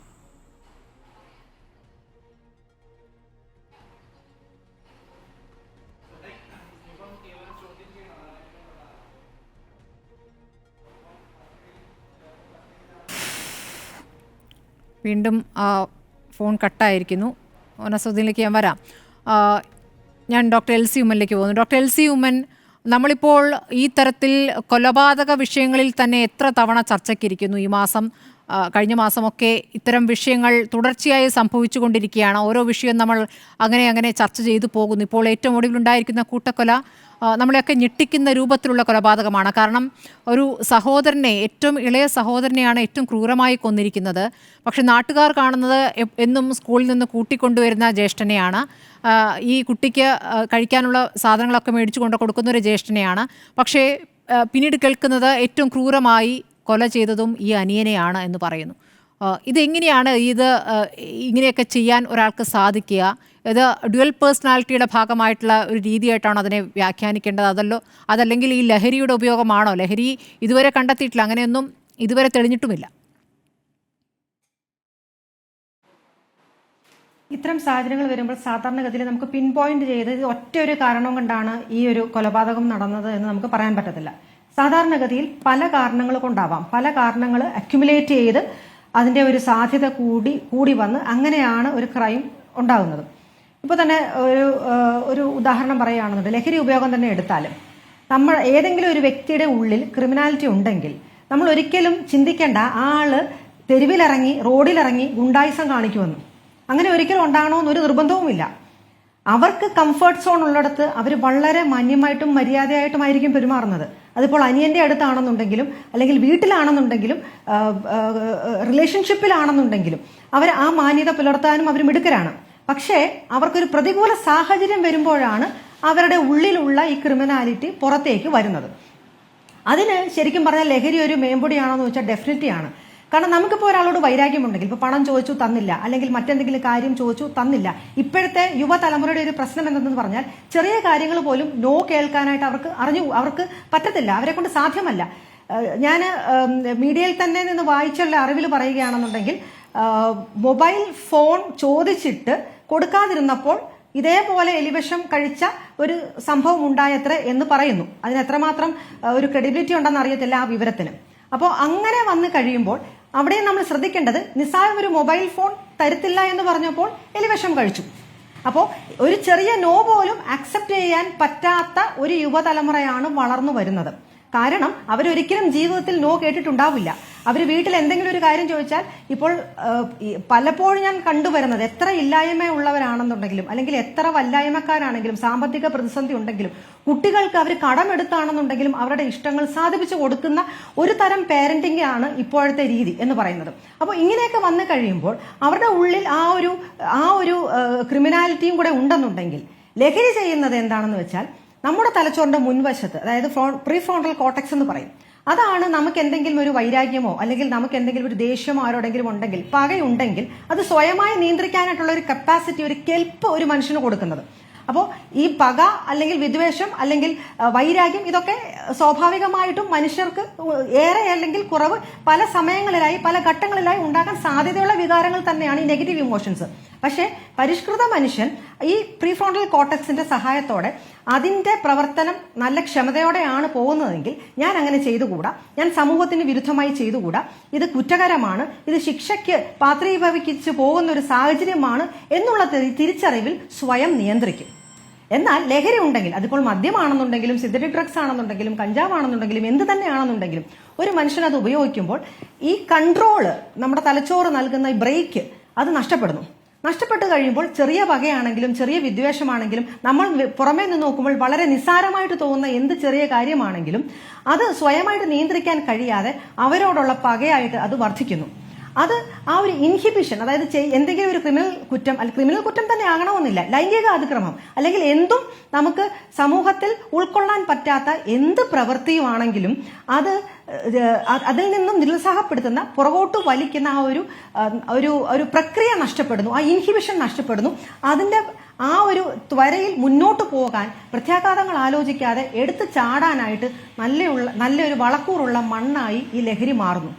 വീണ്ടും ഫോൺ കട്ടായിരിക്കുന്നു. നസറുദ്ദീനിലേക്ക് ഞാൻ വരാം. ഞാൻ ഡോക്ടർ എൽസി ഉമ്മനിലേക്ക് പോകുന്നു. ഡോക്ടർ എൽസി ഉമ്മൻ, നമ്മളിപ്പോൾ ഈ തരത്തിൽ കൊലപാതക വിഷയങ്ങളിൽ തന്നെ എത്ര തവണ ചർച്ചയ്ക്കിരിക്കുന്നു? ഈ മാസം കഴിഞ്ഞ മാസമൊക്കെ ഇത്തരം വിഷയങ്ങൾ തുടർച്ചയായി സംഭവിച്ചുകൊണ്ടിരിക്കുകയാണ്. ഓരോ വിഷയവും നമ്മൾ അങ്ങനെ ചർച്ച ചെയ്തു പോകുന്നു. ഇപ്പോൾ ഏറ്റവും ഒടുവിലുണ്ടായിരിക്കുന്ന കൂട്ടക്കൊല നമ്മളെയൊക്കെ ഞെട്ടിക്കുന്ന രൂപത്തിലുള്ള കൊലപാതകമാണ്. കാരണം ഒരു സഹോദരനെ, ഏറ്റവും ഇളയ സഹോദരനെയാണ് ഏറ്റവും ക്രൂരമായി കൊന്നിരിക്കുന്നത്. പക്ഷെ നാട്ടുകാർ കാണുന്നത് എന്നും സ്കൂളിൽ നിന്ന് കൂട്ടിക്കൊണ്ടുവരുന്ന ജ്യേഷ്ഠനെയാണ്, ഈ കുട്ടിക്ക് കഴിക്കാനുള്ള സാധനങ്ങളൊക്കെ മേടിച്ചു കൊണ്ട് കൊടുക്കുന്ന ഒരു ജ്യേഷ്ഠനെയാണ്. പക്ഷേ പിന്നീട് കേൾക്കുന്നത് ഏറ്റവും ക്രൂരമായി കൊല ചെയ്തതും ഈ അനിയനെയാണ് എന്ന് പറയുന്നു. ഇതെങ്ങനെയാണ് ഇങ്ങനെയൊക്കെ ചെയ്യാൻ ഒരാൾക്ക് സാധിക്കുക? ഇത് ഡ്യുവൽ പേഴ്സണാലിറ്റിയുടെ ഭാഗമായിട്ടുള്ള ഒരു രീതിയായിട്ടാണ് അതിനെ വ്യാഖ്യാനിക്കേണ്ടത്, അതല്ലെങ്കിൽ ഈ ലഹരിയുടെ ഉപയോഗമാണോ? ലഹരി ഇതുവരെ കണ്ടെത്തിയിട്ടില്ല, അങ്ങനെയൊന്നും ഇതുവരെ തെളിഞ്ഞിട്ടുമില്ല. ഇത്തരം സാഹചര്യങ്ങൾ വരുമ്പോൾ സാധാരണഗതിയിൽ നമുക്ക് പിൻ പോയിന്റ് ചെയ്ത് ഇത് ഒറ്റ ഒരു കാരണം കൊണ്ടാണ് ഈ ഒരു കൊലപാതകം നടന്നത് എന്ന് നമുക്ക് പറയാൻ പറ്റത്തില്ല. സാധാരണഗതിയിൽ പല കാരണങ്ങൾ കൊണ്ടാവാം, പല കാരണങ്ങൾ അക്യുമുലേറ്റ് ചെയ്ത് അതിന്റെ ഒരു സാധ്യത കൂടി വന്ന് അങ്ങനെയാണ് ഒരു ക്രൈം ഉണ്ടാകുന്നത്. ഇപ്പോൾ തന്നെ ഒരു ഉദാഹരണം പറയുകയാണെന്നുണ്ട്, ലഹരി ഉപയോഗം തന്നെ എടുത്താലും നമ്മൾ ഏതെങ്കിലും ഒരു വ്യക്തിയുടെ ഉള്ളിൽ ക്രിമിനാലിറ്റി ഉണ്ടെങ്കിൽ നമ്മൾ ഒരിക്കലും ചിന്തിക്കേണ്ട ആള് തെരുവിലിറങ്ങി റോഡിലിറങ്ങി ഗുണ്ടായിസം കാണിക്കുമെന്ന്. അങ്ങനെ ഒരിക്കലും ഉണ്ടാകണമെന്നൊരു നിർബന്ധവുമില്ല. അവർക്ക് കംഫർട്ട് സോൺ ഉള്ളിടത്ത് അവർ വളരെ മാന്യമായിട്ടും മര്യാദയായിട്ടുമായിരിക്കും പെരുമാറുന്നത്. അതിപ്പോൾ അനിയന്റെ അടുത്താണെന്നുണ്ടെങ്കിലും അല്ലെങ്കിൽ വീട്ടിലാണെന്നുണ്ടെങ്കിലും റിലേഷൻഷിപ്പിലാണെന്നുണ്ടെങ്കിലും അവർ ആ മാന്യത പുലർത്താനും അവർ മിടുക്കരാണ്. പക്ഷേ അവർക്കൊരു പ്രതികൂല സാഹചര്യം വരുമ്പോഴാണ് അവരുടെ ഉള്ളിലുള്ള ഈ ക്രിമിനാലിറ്റി പുറത്തേക്ക് വരുന്നത്. അതിന് ശരിക്കും പറഞ്ഞാൽ ലഹരി ഒരു മേമ്പൊടിയാണോ എന്ന് വെച്ചാൽ ഡെഫിനറ്റ്ലി ആണ്. കാരണം നമുക്കിപ്പോൾ ഒരാളോട് വൈരാഗ്യമുണ്ടെങ്കിൽ, ഇപ്പോൾ പണം ചോദിച്ചു തന്നില്ല, അല്ലെങ്കിൽ മറ്റെന്തെങ്കിലും കാര്യം ചോദിച്ചു തന്നില്ല. ഇപ്പോഴത്തെ യുവതലമുറയുടെ ഒരു പ്രശ്നം എന്തെന്ന് പറഞ്ഞാൽ ചെറിയ കാര്യങ്ങൾ പോലും നോ കേൾക്കാനായിട്ട് അവർക്ക് പറ്റത്തില്ല, അവരെ കൊണ്ട് സാധ്യമല്ല. ഞാൻ മീഡിയയിൽ തന്നെ നിന്ന് വായിച്ചുള്ള അറിവിൽ പറയുകയാണെന്നുണ്ടെങ്കിൽ മൊബൈൽ ഫോൺ ചോദിച്ചിട്ട് കൊടുക്കാതിരുന്നപ്പോൾ ഇതേപോലെ എലിവിഷം കഴിച്ച ഒരു സംഭവം ഉണ്ടായത്ര എന്ന് പറയുന്നു. അതിന് എത്രമാത്രം ഒരു ക്രെഡിബിലിറ്റി ഉണ്ടെന്ന് അറിയത്തില്ല ആ വിവരത്തിന്. അപ്പോൾ അങ്ങനെ വന്നു കഴിയുമ്പോൾ അവിടെയും നമ്മൾ ശ്രദ്ധിക്കേണ്ടത്, നിസ്സാരം ഒരു മൊബൈൽ ഫോൺ തരത്തില്ല എന്ന് പറഞ്ഞപ്പോൾ എലിവിഷം കഴിച്ചു. അപ്പോൾ ഒരു ചെറിയ നോ പോലും അക്സെപ്റ്റ് ചെയ്യാൻ പറ്റാത്ത ഒരു യുവതലമുറയാണ് വളർന്നു വരുന്നത്. കാരണം അവരൊരിക്കലും ജീവിതത്തിൽ നോ കേട്ടിട്ടുണ്ടാവില്ല. അവർ വീട്ടിൽ എന്തെങ്കിലും ഒരു കാര്യം ചോദിച്ചാൽ ഇപ്പോൾ പലപ്പോഴും ഞാൻ കണ്ടുവരുന്നത്, എത്ര ഇല്ലായ്മ ഉള്ളവരാണെന്നുണ്ടെങ്കിലും അല്ലെങ്കിൽ എത്ര വല്ലായ്മക്കാരാണെങ്കിലും സാമ്പത്തിക പ്രതിസന്ധി ഉണ്ടെങ്കിലും കുട്ടികൾക്ക് അവർ കടമെടുത്താണെന്നുണ്ടെങ്കിലും അവരുടെ ഇഷ്ടങ്ങൾ സാധിപ്പിച്ചു കൊടുക്കുന്ന ഒരു തരം പേരന്റിംഗ് ആണ് ഇപ്പോഴത്തെ രീതി എന്ന് പറയുന്നത്. അപ്പോൾ ഇങ്ങനെയൊക്കെ വന്നു കഴിയുമ്പോൾ അവരുടെ ഉള്ളിൽ ആ ഒരു ക്രിമിനാലിറ്റിയും കൂടെ ഉണ്ടെന്നുണ്ടെങ്കിൽ ലഹരി ചെയ്യുന്നത് എന്താണെന്ന് വെച്ചാൽ നമ്മുടെ തലച്ചോറിന്റെ മുൻവശത്ത്, അതായത് പ്രീ ഫ്രോണ്ടൽ കോർട്ടെക്സ് എന്ന് പറയും, അതാണ് നമുക്ക് എന്തെങ്കിലും ഒരു വൈരാഗ്യമോ അല്ലെങ്കിൽ നമുക്ക് എന്തെങ്കിലും ഒരു ദേഷ്യമോ ആരോടെങ്കിലും ഉണ്ടെങ്കിൽ, പകയുണ്ടെങ്കിൽ അത് സ്വയമായി നിയന്ത്രിക്കാനായിട്ടുള്ള ഒരു കപ്പാസിറ്റി, ഒരു കെൽപ്പ് ഒരു മനുഷ്യന് കൊടുക്കുന്നത്. അപ്പോൾ ഈ പക അല്ലെങ്കിൽ വിദ്വേഷം അല്ലെങ്കിൽ വൈരാഗ്യം ഇതൊക്കെ സ്വാഭാവികമായിട്ടും മനുഷ്യർക്ക് ഏറെ അല്ലെങ്കിൽ കുറവ് പല സമയങ്ങളിലായി പല ഘട്ടങ്ങളിലായി ഉണ്ടാകാൻ സാധ്യതയുള്ള വികാരങ്ങൾ തന്നെയാണ് ഈ നെഗറ്റീവ് ഇമോഷൻസ്. പക്ഷേ പരിഷ്കൃത മനുഷ്യൻ ഈ പ്രീഫ്രോണ്ടൽ കോർട്ടെക്സിന്റെ സഹായത്തോടെ അതിന്റെ പ്രവർത്തനം നല്ല ക്ഷമതയോടെയാണ് പോകുന്നതെങ്കിൽ ഞാൻ അങ്ങനെ ചെയ്തുകൂടാ, ഞാൻ സമൂഹത്തിന് വിരുദ്ധമായി ചെയ്തുകൂടാ, ഇത് കുറ്റകരമാണ്, ഇത് ശിക്ഷയ്ക്ക് പാത്രീഭവിച്ചു പോകുന്ന ഒരു സാഹചര്യമാണ് എന്നുള്ള തിരിച്ചറിവിൽ സ്വയം നിയന്ത്രിക്കും. എന്നാൽ ലഹരി ഉണ്ടെങ്കിൽ, അതിപ്പോൾ മദ്യമാണെന്നുണ്ടെങ്കിലും സിന്തറ്റിക് ഡ്രഗ്സ് ആണെന്നുണ്ടെങ്കിലും കഞ്ചാവാണെന്നുണ്ടെങ്കിലും എന്ത് തന്നെയാണെന്നുണ്ടെങ്കിലും ഒരു മനുഷ്യൻ അത് ഉപയോഗിക്കുമ്പോൾ ഈ കൺട്രോള്, നമ്മുടെ തലച്ചോറ് നൽകുന്ന ഈ ബ്രേക്ക് അത് നഷ്ടപ്പെട്ടു കഴിയുമ്പോൾ ചെറിയ പകയാണെങ്കിലും ചെറിയ വിദ്വേഷമാണെങ്കിലും നമ്മൾ പുറമേ നിന്ന് നോക്കുമ്പോൾ വളരെ നിസ്സാരമായിട്ട് തോന്നുന്ന എന്ത് ചെറിയ കാര്യമാണെങ്കിലും അത് സ്വയമായിട്ട് നിയന്ത്രിക്കാൻ കഴിയാതെ അവരോടുള്ള പകയായിട്ട് അത് വർദ്ധിക്കുന്നു. അത് ആ ഒരു ഇൻഹിബിഷൻ, അതായത് എന്തെങ്കിലും ഒരു ക്രിമിനൽ കുറ്റം, അല്ലെങ്കിൽ ക്രിമിനൽ കുറ്റം തന്നെ ആകണമെന്നില്ല, ലൈംഗിക അതിക്രമം അല്ലെങ്കിൽ എന്തും നമുക്ക് സമൂഹത്തിൽ ഉൾക്കൊള്ളാൻ പറ്റാത്ത എന്ത് പ്രവൃത്തിയുമാണെങ്കിലും അതിൽ നിന്നും നിരുത്സാഹപ്പെടുത്തുന്ന, പുറകോട്ട് വലിക്കുന്ന ഒരു പ്രക്രിയ നഷ്ടപ്പെടുന്നു, ആ ഇൻഹിബിഷൻ നഷ്ടപ്പെടുന്നു. അതിന്റെ ആ ഒരു ത്വരയിൽ മുന്നോട്ട് പോകാൻ, പ്രത്യാഘാതങ്ങൾ ആലോചിക്കാതെ എടുത്തു ചാടാനായിട്ട് നല്ലൊരു വളക്കൂറുള്ള മണ്ണായി ഈ ലഹരി മാറുന്നു.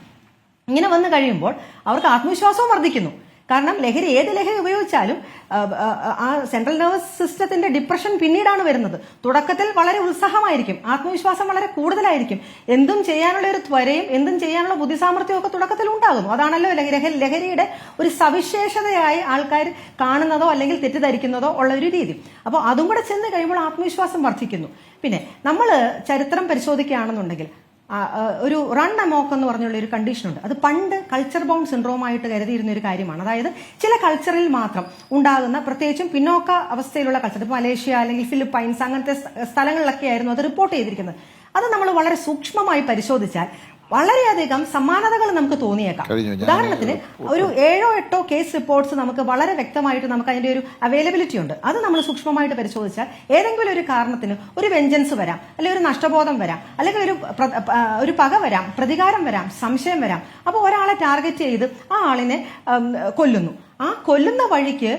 ഇങ്ങനെ വന്നു കഴിയുമ്പോൾ അവർക്ക് ആത്മവിശ്വാസവും വർദ്ധിക്കുന്നു. കാരണം ഏത് ലഹരി ഉപയോഗിച്ചാലും ആ സെൻട്രൽ നെർവസ് സിസ്റ്റത്തിന്റെ ഡിപ്രഷൻ പിന്നീടാണ് വരുന്നത്. തുടക്കത്തിൽ വളരെ ഉത്സാഹമായിരിക്കും, ആത്മവിശ്വാസം വളരെ കൂടുതലായിരിക്കും, എന്തും ചെയ്യാനുള്ള ഒരു ത്വരയും എന്തും ചെയ്യാനുള്ള ബുദ്ധിസാമർഥ്യവും ഒക്കെ തുടക്കത്തിൽ ഉണ്ടാകുന്നു. അതാണല്ലോ ലഹരിയുടെ ഒരു സവിശേഷതയായി ആൾക്കാർ കാണുന്നതോ അല്ലെങ്കിൽ തെറ്റിദ്ധരിക്കുന്നതോ ഉള്ള ഒരു രീതി. അപ്പോൾ അതും കൂടെ ചെന്ന് കഴിയുമ്പോൾ ആത്മവിശ്വാസം വർദ്ധിക്കുന്നു. പിന്നെ നമ്മൾ ചരിത്രം പരിശോധിക്കുകയാണെന്നുണ്ടെങ്കിൽ ഒരു റൺ അമോക്ക് എന്ന് പറഞ്ഞുള്ള ഒരു കണ്ടീഷനുണ്ട്. അത് പണ്ട് കൾച്ചർ ബൗണ്ട് സിൻഡ്രോമായിട്ട് കരുതിയിരുന്ന ഒരു കാര്യമാണ്. അതായത് ചില കൾച്ചറിൽ മാത്രം ഉണ്ടാകുന്ന, പ്രത്യേകിച്ചും പിന്നോക്ക അവസ്ഥയിലുള്ള കൾച്ചർ, ഇപ്പോൾ മലേഷ്യ അല്ലെങ്കിൽ ഫിലിപ്പൈൻസ് അങ്ങനത്തെ സ്ഥലങ്ങളിലൊക്കെ ആയിരുന്നു അത് റിപ്പോർട്ട് ചെയ്തിരിക്കുന്നത്. അത് നമ്മൾ വളരെ സൂക്ഷ്മമായി പരിശോധിച്ചാൽ വളരെയധികം സമാനതകൾ നമുക്ക് തോന്നിയേക്കാം. ഉദാഹരണത്തിന് ഒരു 7-8 കേസ് റിപ്പോർട്ട്സ് നമുക്ക് വളരെ വ്യക്തമായിട്ട് നമുക്ക് അതിന്റെ ഒരു അവൈലബിലിറ്റി ഉണ്ട്. അത് നമ്മൾ സൂക്ഷ്മമായിട്ട് പരിശോധിച്ചാൽ ഏതെങ്കിലും ഒരു കാരണത്തിന് ഒരു വെഞ്ചൻസ് വരാം, അല്ലെങ്കിൽ ഒരു നഷ്ടബോധം വരാം, അല്ലെങ്കിൽ ഒരു പക വരാം, പ്രതികാരം വരാം, സംശയം വരാം. അപ്പോൾ ഒരാളെ ടാർഗറ്റ് ചെയ്ത് ആ ആളിനെ കൊല്ലുന്നു. ആ കൊല്ലുന്ന വഴിക്ക്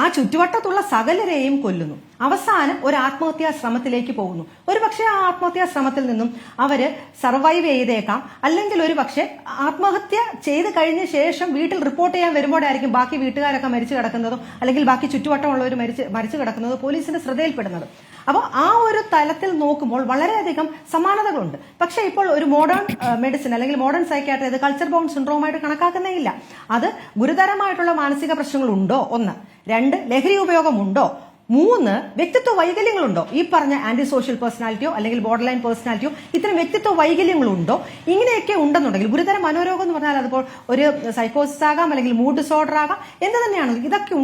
ആ ചുറ്റുവട്ടത്തുള്ള സകലരെയും കൊല്ലുന്നു. അവസാനം ഒരു ആത്മഹത്യാ ശ്രമത്തിലേക്ക് പോകുന്നു. ഒരു പക്ഷേ ആ ആത്മഹത്യാ ശ്രമത്തിൽ നിന്നും അവര് സർവൈവ് ചെയ്തേക്കാം, അല്ലെങ്കിൽ ഒരു പക്ഷേ ആത്മഹത്യ ചെയ്ത് കഴിഞ്ഞ ശേഷം വീട്ടിൽ റിപ്പോർട്ട് ചെയ്യാൻ വരുമ്പോഴായിരിക്കും ബാക്കി വീട്ടുകാരൊക്കെ മരിച്ചു കിടക്കുന്നതും അല്ലെങ്കിൽ ബാക്കി ചുറ്റുവട്ടമുള്ളവർ മരിച്ചു കിടക്കുന്നതും പോലീസിന്റെ ശ്രദ്ധയിൽപ്പെടുന്നത്. അപ്പോൾ ആ ഒരു തലത്തിൽ നോക്കുമ്പോൾ വളരെയധികം സമാനതകളുണ്ട്. പക്ഷേ ഇപ്പോൾ ഒരു മോഡേൺ മെഡിസിൻ അല്ലെങ്കിൽ മോഡേൺ സൈക്യാട്രി അത് കൾച്ചർ ബൗണ്ട് സിൻഡ്രോമായിട്ട് കണക്കാക്കുന്നേ ഇല്ല. അത് ഗുരുതരമായിട്ടുള്ള മാനസിക പ്രശ്നങ്ങളുണ്ടോ, 1. 2 ലഹരി ഉപയോഗമുണ്ടോ, 3 വ്യക്തിത്വ വൈകല്യങ്ങളുണ്ടോ, ഈ പറഞ്ഞ ആന്റി സോഷ്യൽ പേഴ്സണാലിറ്റിയോ അല്ലെങ്കിൽ ബോർഡർ ലൈൻ പേഴ്സണാലിറ്റിയോ ഇത്തരം വ്യക്തിത്വ വൈകല്യങ്ങളുണ്ടോ, ഇങ്ങനെയൊക്കെ ഉണ്ടെന്നുണ്ടെങ്കിൽ ഗുരുതര മനോരോഗം എന്ന് പറഞ്ഞാൽ അതിപ്പോൾ ഒരു സൈക്കോസിസ് ആകാം, അല്ലെങ്കിൽ മൂഡ് ഡിസോർഡർ ആകാം, എന്ത് തന്നെയാണ്, ഇതൊക്കെ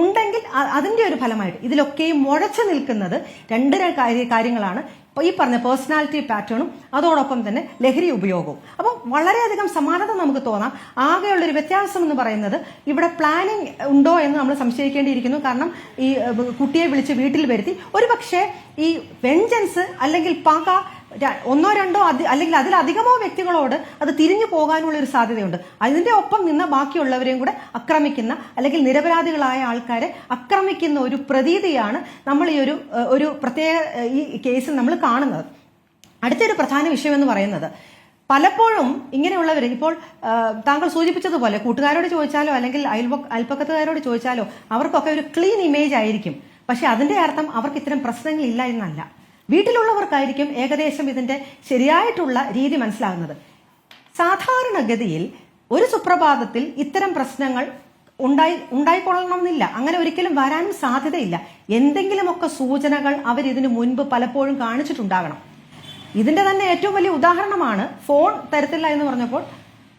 ഉണ്ടെങ്കിൽ അതിന്റെ ഒരു ഫലമായിട്ട് ഇതിലൊക്കെയും മുഴച്ചു നിൽക്കുന്നത് 2 കാര്യങ്ങളാണ്. ഈ പറഞ്ഞ പേഴ്സണാലിറ്റി പാറ്റേണും അതോടൊപ്പം തന്നെ ലഹരി ഉപയോഗവും. അപ്പം വളരെയധികം സമാനത നമുക്ക് തോന്നാം. ആകെയുള്ളൊരു വ്യത്യാസം എന്ന് പറയുന്നത് ഇവിടെ പ്ലാനിങ് ഉണ്ടോ എന്ന് നമ്മൾ സംശയിക്കേണ്ടിയിരിക്കുന്നു. കാരണം ഈ കുട്ടിയെ വിളിച്ച് വീട്ടിൽ വരുത്തി ഒരുപക്ഷെ ഈ വെഞ്ചൻസ് അല്ലെങ്കിൽ പക 1-2 അല്ലെങ്കിൽ അതിലധികമോ വ്യക്തികളോട് അത് തിരിഞ്ഞു പോകാനുള്ള ഒരു സാധ്യതയുണ്ട്. അതിന്റെ ഒപ്പം നിന്ന് ബാക്കിയുള്ളവരെയും കൂടെ ആക്രമിക്കുന്ന അല്ലെങ്കിൽ നിരപരാധികളായ ആൾക്കാരെ ആക്രമിക്കുന്ന ഒരു പ്രതീതിയാണ് നമ്മൾ ഈ ഒരു പ്രത്യേക ഈ കേസിൽ നമ്മൾ കാണുന്നത്. അടുത്തൊരു പ്രധാന വിഷയം എന്ന് പറയുന്നത് പലപ്പോഴും ഇങ്ങനെയുള്ളവർ, ഇപ്പോൾ താങ്കൾ സൂചിപ്പിച്ചതുപോലെ കൂട്ടുകാരോട് ചോദിച്ചാലോ അല്ലെങ്കിൽ അയൽപ്പക്കത്തുകാരോട് ചോദിച്ചാലോ അവർക്കൊക്കെ ഒരു ക്ലീൻ ഇമേജ് ആയിരിക്കും. പക്ഷെ അതിന്റെ അർത്ഥം അവർക്ക് ഇത്തരം പ്രശ്നങ്ങളില്ല എന്നല്ല. വീട്ടിലുള്ളവർക്കായിരിക്കും ഏകദേശം ഇതിന്റെ ശരിയായിട്ടുള്ള രീതി മനസ്സിലാകുന്നത്. സാധാരണഗതിയിൽ ഒരു സുപ്രഭാതത്തിൽ ഇത്തരം പ്രശ്നങ്ങൾ ഉണ്ടായിക്കൊള്ളണമെന്നില്ല, അങ്ങനെ ഒരിക്കലും വരാനും സാധ്യതയില്ല. എന്തെങ്കിലുമൊക്കെ സൂചനകൾ അവരിതിനു മുൻപ് പലപ്പോഴും കാണിച്ചിട്ടുണ്ടാകണം. ഇതിന്റെ തന്നെ ഏറ്റവും വലിയ ഉദാഹരണമാണ് ഫോൺ തരത്തില്ല എന്ന് പറഞ്ഞപ്പോൾ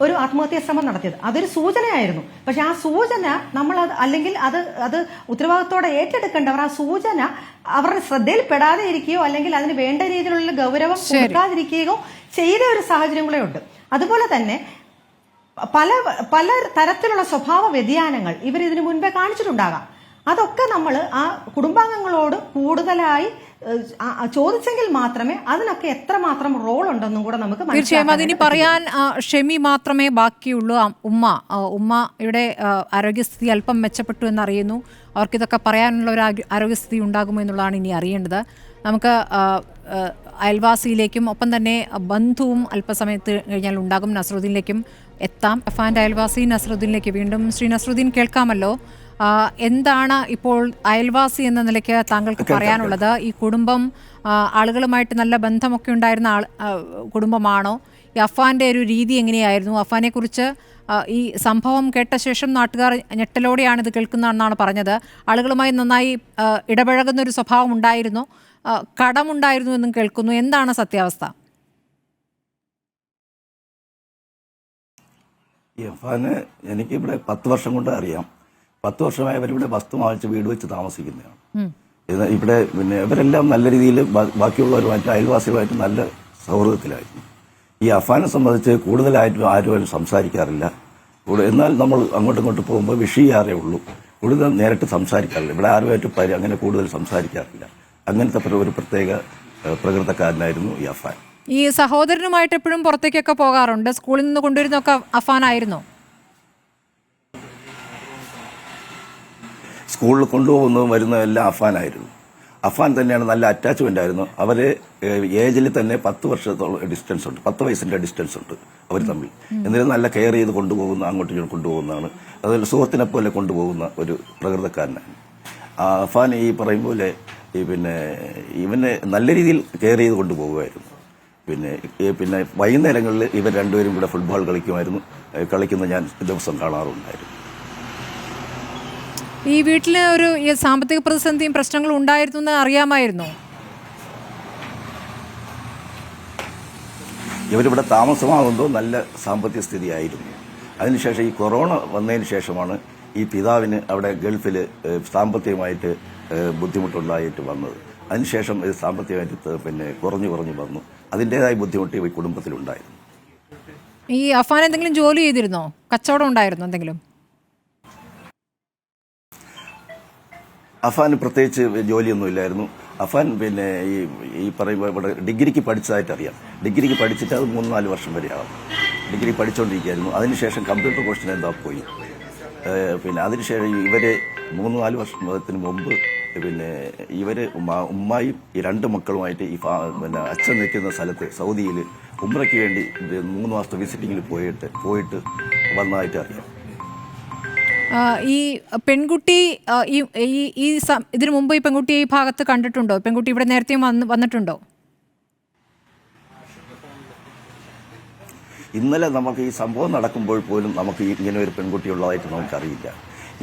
ഒരു ആത്മഹത്യാ ശ്രമം നടത്തിയത്. അതൊരു സൂചനയായിരുന്നു. പക്ഷെ ആ സൂചന നമ്മൾ അല്ലെങ്കിൽ അത് ഉത്തരവാദിത്തോടെ ഏറ്റെടുക്കേണ്ടവർ ആ സൂചന അവരുടെ ശ്രദ്ധയിൽപ്പെടാതെ ഇരിക്കുകയോ അല്ലെങ്കിൽ അതിന് വേണ്ട രീതിയിലുള്ള ഗൗരവം കൊടുക്കാതിരിക്കുകയോ ചെയ്ത ഒരു സാഹചര്യങ്ങളേ ഉണ്ട്. അതുപോലെ തന്നെ പല തരത്തിലുള്ള സ്വഭാവ വ്യതിയാനങ്ങൾ ഇവർ ഇതിനു മുൻപേ കാണിച്ചിട്ടുണ്ടാകാം. അതൊക്കെ നമ്മൾ ആ കുടുംബാംഗങ്ങളോട് കൂടുതലായി ചോദിച്ചെങ്കിൽ മാത്രമേ അതിനൊക്കെ എത്രമാത്രം റോൾ ഉണ്ടെന്നും കൂടെ നമുക്ക് തീർച്ചയായും അതിനി പറയാൻ ഷെമി മാത്രമേ ബാക്കിയുള്ളൂ. ഉമ്മയുടെ ആരോഗ്യസ്ഥിതി അല്പം മെച്ചപ്പെട്ടു എന്നറിയുന്നു. അവർക്കിതൊക്കെ പറയാനുള്ള ഒരു ആരോഗ്യസ്ഥിതി ഉണ്ടാകുമോ എന്നുള്ളതാണ് ഇനി അറിയേണ്ടത്. നമുക്ക് അയൽവാസിയിലേക്കും ഒപ്പം തന്നെ ബന്ധുവും അല്പസമയത്ത് കഴിഞ്ഞാൽ ഉണ്ടാകും, നസ്രുദ്ദീനിലേക്കും എത്താം. അഫാൻ്റെ അയൽവാസി നസ്രുദ്ദീനിലേക്ക് വീണ്ടും. ശ്രീ നസ്രുദ്ദീൻ, കേൾക്കാമല്ലോ. എന്താണ് ഇപ്പോൾ അയൽവാസി എന്ന നിലയ്ക്ക് താങ്കൾക്ക് പറയാനുള്ളത്? ഈ കുടുംബം ആളുകളുമായിട്ട് നല്ല ബന്ധമൊക്കെ ഉണ്ടായിരുന്ന കുടുംബമാണോ? ഈ അഫാൻ്റെ ഒരു രീതി എങ്ങനെയായിരുന്നു? അഫാനെക്കുറിച്ച് ഈ സംഭവം കേട്ട ശേഷം നാട്ടുകാർ ഞെട്ടലോടെയാണ് ഇത് കേൾക്കുന്നതെന്നാണ് പറഞ്ഞത്. ആളുകളുമായി നന്നായി ഇടപഴകുന്ന ഒരു സ്വഭാവം ഉണ്ടായിരുന്നു, കടമുണ്ടായിരുന്നു എന്നും കേൾക്കുന്നു. എന്താണ് സത്യാവസ്ഥ? ഈ അഫാന് എനിക്കിവിടെ 10 വർഷം കൊണ്ട് അറിയാം. 10 വർഷമായി അവരിവിടെ വസ്തു വാങ്ങിച്ച് വീട് വെച്ച് താമസിക്കുന്നതാണ്. ഇവിടെ പിന്നെ ഇവരെല്ലാം നല്ല രീതിയിൽ ബാക്കിയുള്ളവരുമായിട്ട് അയൽവാസികളുമായിട്ട് നല്ല സൗഹൃദത്തിലായിരുന്നു. ഈ അഫാനെ സംബന്ധിച്ച് കൂടുതലായിട്ടും ആരും സംസാരിക്കാറില്ല. എന്നാൽ നമ്മൾ അങ്ങോട്ടും ഇങ്ങോട്ട് പോകുമ്പോൾ വിഷയാറേ ഉള്ളൂ, കൂടുതൽ നേരിട്ട് സംസാരിക്കാറില്ല. ഇവിടെ ആരുമായിട്ട് അങ്ങനെ കൂടുതൽ സംസാരിക്കാറില്ല. അങ്ങനത്തെ ഒരു പ്രത്യേക പ്രകൃതക്കാരനായിരുന്നു ഈ അഫാൻ. ഈ സഹോദരനുമായിട്ട് എപ്പോഴും പുറത്തേക്കൊക്കെ പോകാറുണ്ട്. സ്കൂളിൽ നിന്ന് കൊണ്ടുവരുന്നൊക്കെ അഫാനായിരുന്നോ? സ്കൂളിൽ കൊണ്ടുപോകുന്നതും വരുന്നതും എല്ലാം അഫാനായിരുന്നു. അഫാൻ തന്നെയാണ്, നല്ല അറ്റാച്ച്മെന്റ് ആയിരുന്നു. അവര് ഏജിൽ തന്നെ 10 വർഷത്തോളം ഡിസ്റ്റൻസ് ഉണ്ട്, 10 വയസ്സിന്റെ ഡിസ്റ്റൻസ് ഉണ്ട് അവർ തമ്മിൽ. എന്നിരുന്നാലും നല്ല കെയർ ചെയ്ത് കൊണ്ടുപോകുന്ന, അങ്ങോട്ടും ഇങ്ങോട്ടും കൊണ്ടുപോകുന്നതാണ്. അതുപോലെ സുഹൃത്തിനെ പോലെ കൊണ്ടുപോകുന്ന ഒരു പ്രകൃതക്കാരനാണ് അഫാൻ. ഈ പറയും പോലെ പിന്നെ ഇവനെ നല്ല രീതിയിൽ കെയർ ചെയ്ത് കൊണ്ടുപോകുമായിരുന്നു. പിന്നെ വൈകുന്നേരങ്ങളിൽ ഇവർ രണ്ടുപേരും കൂടെ ഫുട്ബോൾ കളിക്കുന്ന ഞാൻ ദിവസം കാണാറുണ്ടായിരുന്നു. ഈ വീട്ടില് ഒരു സാമ്പത്തിക പ്രതിസന്ധിയും പ്രശ്നങ്ങളും ഉണ്ടായിരുന്നു എന്ന് അറിയാമായിരുന്നു? ഇവരിവിടെ താമസമാകുമ്പോൾ നല്ല സാമ്പത്തിക സ്ഥിതിയായിരുന്നു. അതിനുശേഷം ഈ കൊറോണ വന്നതിന് ശേഷമാണ് ഈ പിതാവിന് അവിടെ ഗൾഫിൽ സാമ്പത്തികമായിട്ട് ബുദ്ധിമുട്ടുണ്ടായിട്ട് വന്നത്. അതിനുശേഷം ഇത് സാമ്പത്തികമായിട്ട് പിന്നെ കുറഞ്ഞു വന്നു. അതിൻ്റെതായ ബുദ്ധിമുട്ട് ഈ കുടുംബത്തിലുണ്ടായിരുന്നു. ഈ അഫാൻ എന്തെങ്കിലും ജോലി ചെയ്തിരുന്നോ? കച്ചവടം ഉണ്ടായിരുന്നോ എന്തെങ്കിലും? അഫാൻ പ്രത്യേകിച്ച് ജോലിയൊന്നും ഇല്ലായിരുന്നു. അഫാൻ പിന്നെ ഈ പറയുമ്പോൾ ഇവിടെ ഡിഗ്രിക്ക് പഠിച്ചതായിട്ട് അറിയാം. ഡിഗ്രിക്ക് പഠിച്ചിട്ട് അത് 3-4 വർഷം വരെയാകും. ഡിഗ്രി പഠിച്ചുകൊണ്ടിരിക്കുകയായിരുന്നു. അതിനുശേഷം കമ്പ്യൂട്ടർ കോഴ്സിന് എന്താ പോയി. പിന്നെ അതിനുശേഷം ഇവര് 3-4 വർഷത്തിന് മുമ്പ് പിന്നെ ഇവര് ഉമ്മായും ഈ 2 മക്കളുമായിട്ട് ഈ പിന്നെ അച്ഛൻ നിൽക്കുന്ന സ്ഥലത്ത് സൗദിയിൽ ഉംറയ്ക്ക് വേണ്ടി 3 മാസത്തെ വിസിറ്റിങ്ങിൽ പോയിട്ട് വന്നതായിട്ട് അറിയാം. ഈ പെൺകുട്ടി ഇതിനു മുമ്പ് ഈ പെൺകുട്ടി ഈ ഭാഗത്ത് കണ്ടിട്ടുണ്ടോ? പെൺകുട്ടി ഇവിടെ നേരത്തെ വന്നിട്ടുണ്ടോ? ഇന്നലെ നമുക്ക് ഈ സംഭവം നടക്കുമ്പോൾ പോലും നമുക്ക് ഇങ്ങനെ ഒരു പെൺകുട്ടി ഉള്ളതായിട്ട് നമുക്കറിയില്ല.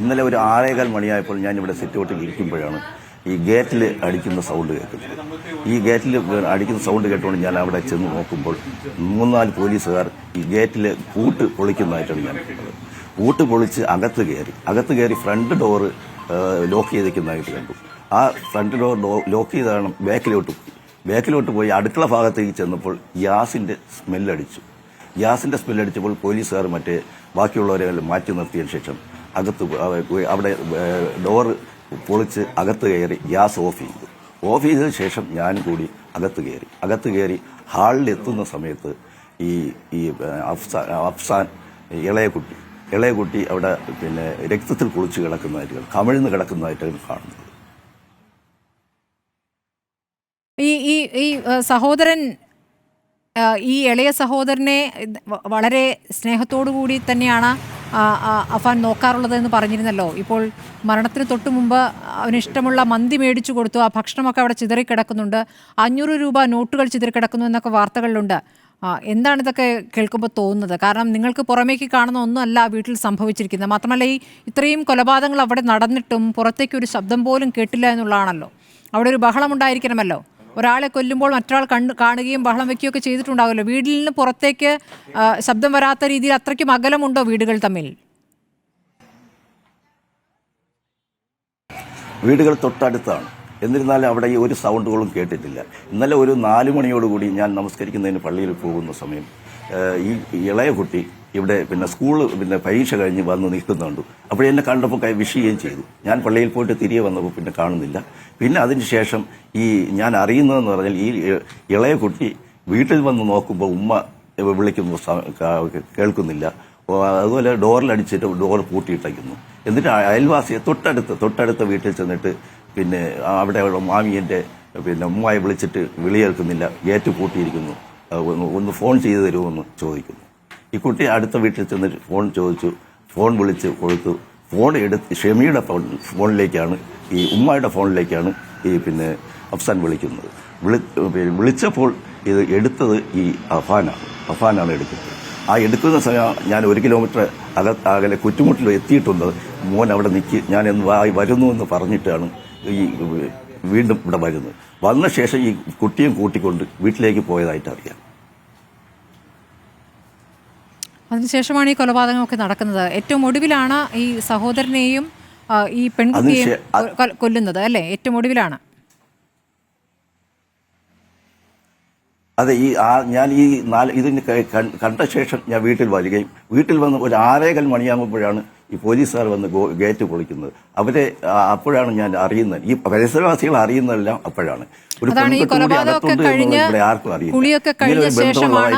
ഇന്നലെ ഒരു 6:15 മണിയായപ്പോൾ ഞാൻ ഇവിടെ സിറ്റൗട്ടിൽ ഇരിക്കുമ്പോഴാണ് ഈ ഗേറ്റിൽ അടിക്കുന്ന സൗണ്ട് കേൾക്കുന്നത്. ഈ ഗേറ്റിൽ അടിക്കുന്ന സൗണ്ട് കേട്ടുകൊണ്ട് ഞാൻ അവിടെ ചെന്ന് നോക്കുമ്പോൾ 3-4 പോലീസുകാർ ഈ ഗേറ്റിൽ പൂട്ട് പൊളിക്കുന്നതായിട്ടാണ് ഞാൻ കണ്ടത്. പൂട്ട് പൊളിച്ച് അകത്ത് കയറി ഫ്രണ്ട് ഡോറ് ലോക്ക് ചെയ്തിരിക്കുന്നതായിട്ട് കണ്ടു. ആ ഫ്രണ്ട് ഡോർ ലോക്ക് ചെയ്താണ് ബാക്കിലോട്ട് പോയി അടുക്കള ഭാഗത്തേക്ക് ചെന്നപ്പോൾ ഗ്യാസിന്റെ സ്മെല്ലടിച്ചപ്പോൾ പോലീസുകാർ മറ്റേ ബാക്കിയുള്ളവരെ മാറ്റി നിർത്തിയതിനു ശേഷം അവിടെ ഡോറ് പൊളിച്ച് അകത്ത് കയറി ഗ്യാസ് ഓഫ് ചെയ്തതിനു ശേഷം ഞാൻ കൂടി അകത്ത് കയറി ഹാളിൽ എത്തുന്ന സമയത്ത് ഈ അഫ്സാൻ ഇളയകുട്ടി അവിടെ പിന്നെ രക്തത്തിൽ കുളിച്ച് കിടക്കുന്നതായിട്ട് കമിഴ്ന്ന് കിടക്കുന്നതായിട്ടാണ് കാണുന്നത്. ഈ സഹോദരൻ ഈ ഇളയ സഹോദരനെ വളരെ സ്നേഹത്തോടു കൂടി തന്നെയാണ് അഫാൻ നോക്കാറുള്ളത് എന്ന് പറഞ്ഞിരുന്നല്ലോ. ഇപ്പോൾ മരണത്തിന് തൊട്ട് മുമ്പ് അവന് ഇഷ്ടമുള്ള മന്തി മേടിച്ചു കൊടുത്തു. ആ ഭക്ഷണമൊക്കെ അവിടെ ചിതറിക്കിടക്കുന്നുണ്ട്. 500 രൂപ നോട്ടുകൾ ചിതറിക്കിടക്കുന്നു എന്നൊക്കെ വാർത്തകളിലുണ്ട്. എന്താണ് ഇതൊക്കെ കേൾക്കുമ്പോൾ തോന്നുന്നത്? കാരണം നിങ്ങൾക്ക് പുറമേക്ക് കാണുന്ന ഒന്നുമല്ല വീട്ടിൽ സംഭവിച്ചിരിക്കുന്നത്. മാത്രമല്ല ഇത്രയും കൊലപാതകങ്ങൾ അവിടെ നടന്നിട്ടും പുറത്തേക്ക് ഒരു ശബ്ദം പോലും കേട്ടില്ല എന്നുള്ളതാണല്ലോ. അവിടെ ഒരു ബഹളം ഉണ്ടായിരിക്കണമല്ലോ. ഒരാളെ കൊല്ലുമ്പോൾ മറ്റൊരാൾ കാണുകയും ബഹളം വയ്ക്കുകയൊക്കെ ചെയ്തിട്ടുണ്ടാവുമല്ലോ. വീട്ടിൽ നിന്ന് പുറത്തേക്ക് ശബ്ദം വരാത്ത രീതിയിൽ അത്രയ്ക്കും അകലമുണ്ടോ വീടുകൾ തമ്മിൽ? വീടുകൾ തൊട്ടടുത്താണ്. എന്നിരുന്നാലും അവിടെ ഈ ഒരു സൗണ്ടുകളും കേട്ടിട്ടില്ല. ഇന്നലെ ഒരു 4 മണിയോടുകൂടി ഞാൻ നമസ്കരിക്കുന്നതിന് പള്ളിയിൽ പോകുന്ന സമയം ഈ ഇളയ കുട്ടി ഇവിടെ പിന്നെ സ്കൂൾ പിന്നെ പരീക്ഷ കഴിഞ്ഞ് വന്ന് നിൽക്കുന്നുണ്ട്. അപ്പോൾ എന്നെ കണ്ടപ്പോൾ വിഷയം ചെയ്തു. ഞാൻ പള്ളിയിൽ പോയിട്ട് തിരികെ വന്നപ്പോൾ പിന്നെ കാണുന്നില്ല. പിന്നെ അതിനുശേഷം ഈ ഞാൻ അറിയുന്നതെന്ന് പറഞ്ഞാൽ ഈ ഇളയ കുട്ടി വീട്ടിൽ വന്ന് നോക്കുമ്പോൾ ഉമ്മ വിളിക്കുമ്പോൾ കേൾക്കുന്നില്ല. അതുപോലെ ഡോറിലടിച്ചിട്ട് ഡോർ പൂട്ടിയിട്ടേക്കുന്നു. എന്നിട്ട് അയൽവാസിയെ തൊട്ടടുത്ത വീട്ടിൽ ചെന്നിട്ട് പിന്നെ അവിടെ മാമിയൻ്റെ പിന്നെ ഉമ്മായി വിളിച്ചിട്ട് വിളി കേൾക്കുന്നില്ല, ഗേറ്റ് പൂട്ടിയിരിക്കുന്നു, ഒന്ന് ഫോൺ ചെയ്തു തരുമെന്ന് ചോദിക്കുന്നു. ഈ കുട്ടി അടുത്ത വീട്ടിൽ ചെന്നിട്ട് ഫോൺ ചോദിച്ചു, ഫോൺ വിളിച്ച് കൊടുത്തു. ഫോൺ എടുത്ത് ഷെമിയുടെ ഫോണിലേക്കാണ്, ഈ ഉമ്മായുടെ ഫോണിലേക്കാണ് ഈ പിന്നെ അഫ്സാൻ വിളിക്കുന്നത്. വിളിച്ചപ്പോൾ ഇത് എടുത്തത് ഈ അഫാനാണ് എടുക്കുന്നത്. ആ എടുക്കുന്ന സമയം ഞാൻ 1 കിലോമീറ്റർ അകലെ കുറ്റുമുട്ടിൽ എത്തിയിട്ടുണ്ട്. മോൻ അവിടെ നിൽക്കി, ഞാൻ വരുന്നു എന്ന് പറഞ്ഞിട്ടാണ് ഈ വീണ്ടും ഇവിടെ വരുന്നത്. വന്ന ശേഷം ഈ കുട്ടിയും കൂട്ടിക്കൊണ്ട് വീട്ടിലേക്ക് പോയതായിട്ട് അറിയാം. അതിനുശേഷമാണ് ഈ കൊലപാതകമൊക്കെ നടക്കുന്നത്. ഏറ്റവും ഒടുവിലാണ് ഈ സഹോദരനെയും ഈ പെൺകുട്ടിയെയും കൊല്ലുന്നത് അല്ലേ? ഏറ്റവും ഒടുവിലാണ്. അതെ, ഞാൻ ഇതിന് കണ്ട ശേഷം ഞാൻ വീട്ടിൽ വരികയും വീട്ടിൽ വന്ന് ഒരു 6:15 മണിയാകുമ്പോഴാണ് ഈ പോലീസുകാർ വന്ന് ഗേറ്റ് പൊളിക്കുന്നത്. അപ്പോഴാണ് ഞാൻ അറിയുന്നത്. ഈ പരിസരവാസികൾ അറിയുന്നതെല്ലാം അപ്പോഴാണ്. കുളിയൊക്കെ കഴിഞ്ഞ ശേഷമാണ്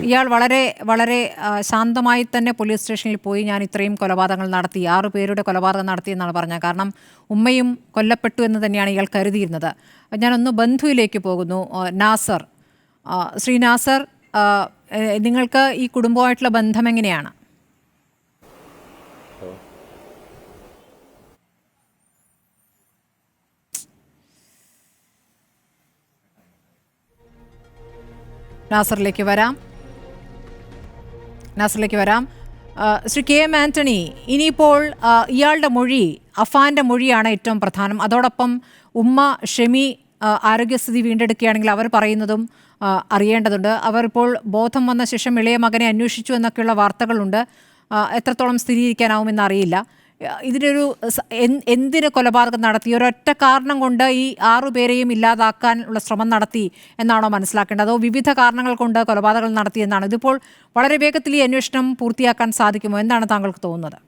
ഇയാൾ വളരെ വളരെ ശാന്തമായി തന്നെ പോലീസ് സ്റ്റേഷനിൽ പോയി ഞാൻ ഇത്രയും കൊലപാതകങ്ങൾ നടത്തി, 6 പേരുടെ കൊലപാതകം നടത്തി എന്നാണ് പറഞ്ഞത്. കാരണം ഉമ്മയും കൊല്ലപ്പെട്ടു എന്ന് തന്നെയാണ് ഇയാൾ കരുതിയിരുന്നത്. ഞാനൊന്ന് ബന്ധുവിലേക്ക് പോകുന്നു. നാസർ, ശ്രീ നാസർ, നിങ്ങൾക്ക് ഈ കുടുംബമായിട്ടുള്ള ബന്ധം എങ്ങനെയാണ്? നാസറിലേക്ക് വരാം. ശ്രീ കെ എം ആന്റണി, ഇനിയിപ്പോൾ ഇയാളുടെ മൊഴി, അഫാന്റെ മൊഴിയാണ് ഏറ്റവും പ്രധാനം. അതോടൊപ്പം ഉമ്മ ഷെമി ആരോഗ്യസ്ഥിതി വീണ്ടെടുക്കുകയാണെങ്കിൽ അവർ പറയുന്നതും അറിയേണ്ടതുണ്ട്. അവർ ഇപ്പോൾ ബോധം വന്ന ശേഷം ഇളയ മകനെ അന്വേഷിച്ചു എന്നൊക്കെയുള്ള വാർത്തകളുണ്ട്. എത്രത്തോളം സ്ഥിരീകരിക്കാനാവുമെന്ന് അറിയില്ല. ഇതിനൊരു എന്തിന് കൊലപാതകം നടത്തി? ഒരൊറ്റ കാരണം കൊണ്ട് ഈ 6 പേരെയും ഇല്ലാതാക്കാനുള്ള ശ്രമം നടത്തി എന്നാണോ മനസ്സിലാക്കേണ്ടത്? അതോ വിവിധ കാരണങ്ങൾ കൊണ്ട് കൊലപാതകം നടത്തി എന്നാണ്? ഇതിപ്പോൾ വളരെ വേഗത്തിൽ ഈ അന്വേഷണം പൂർത്തിയാക്കാൻ സാധിക്കുമോ? എന്താണ് താങ്കൾക്ക് തോന്നുന്നത്?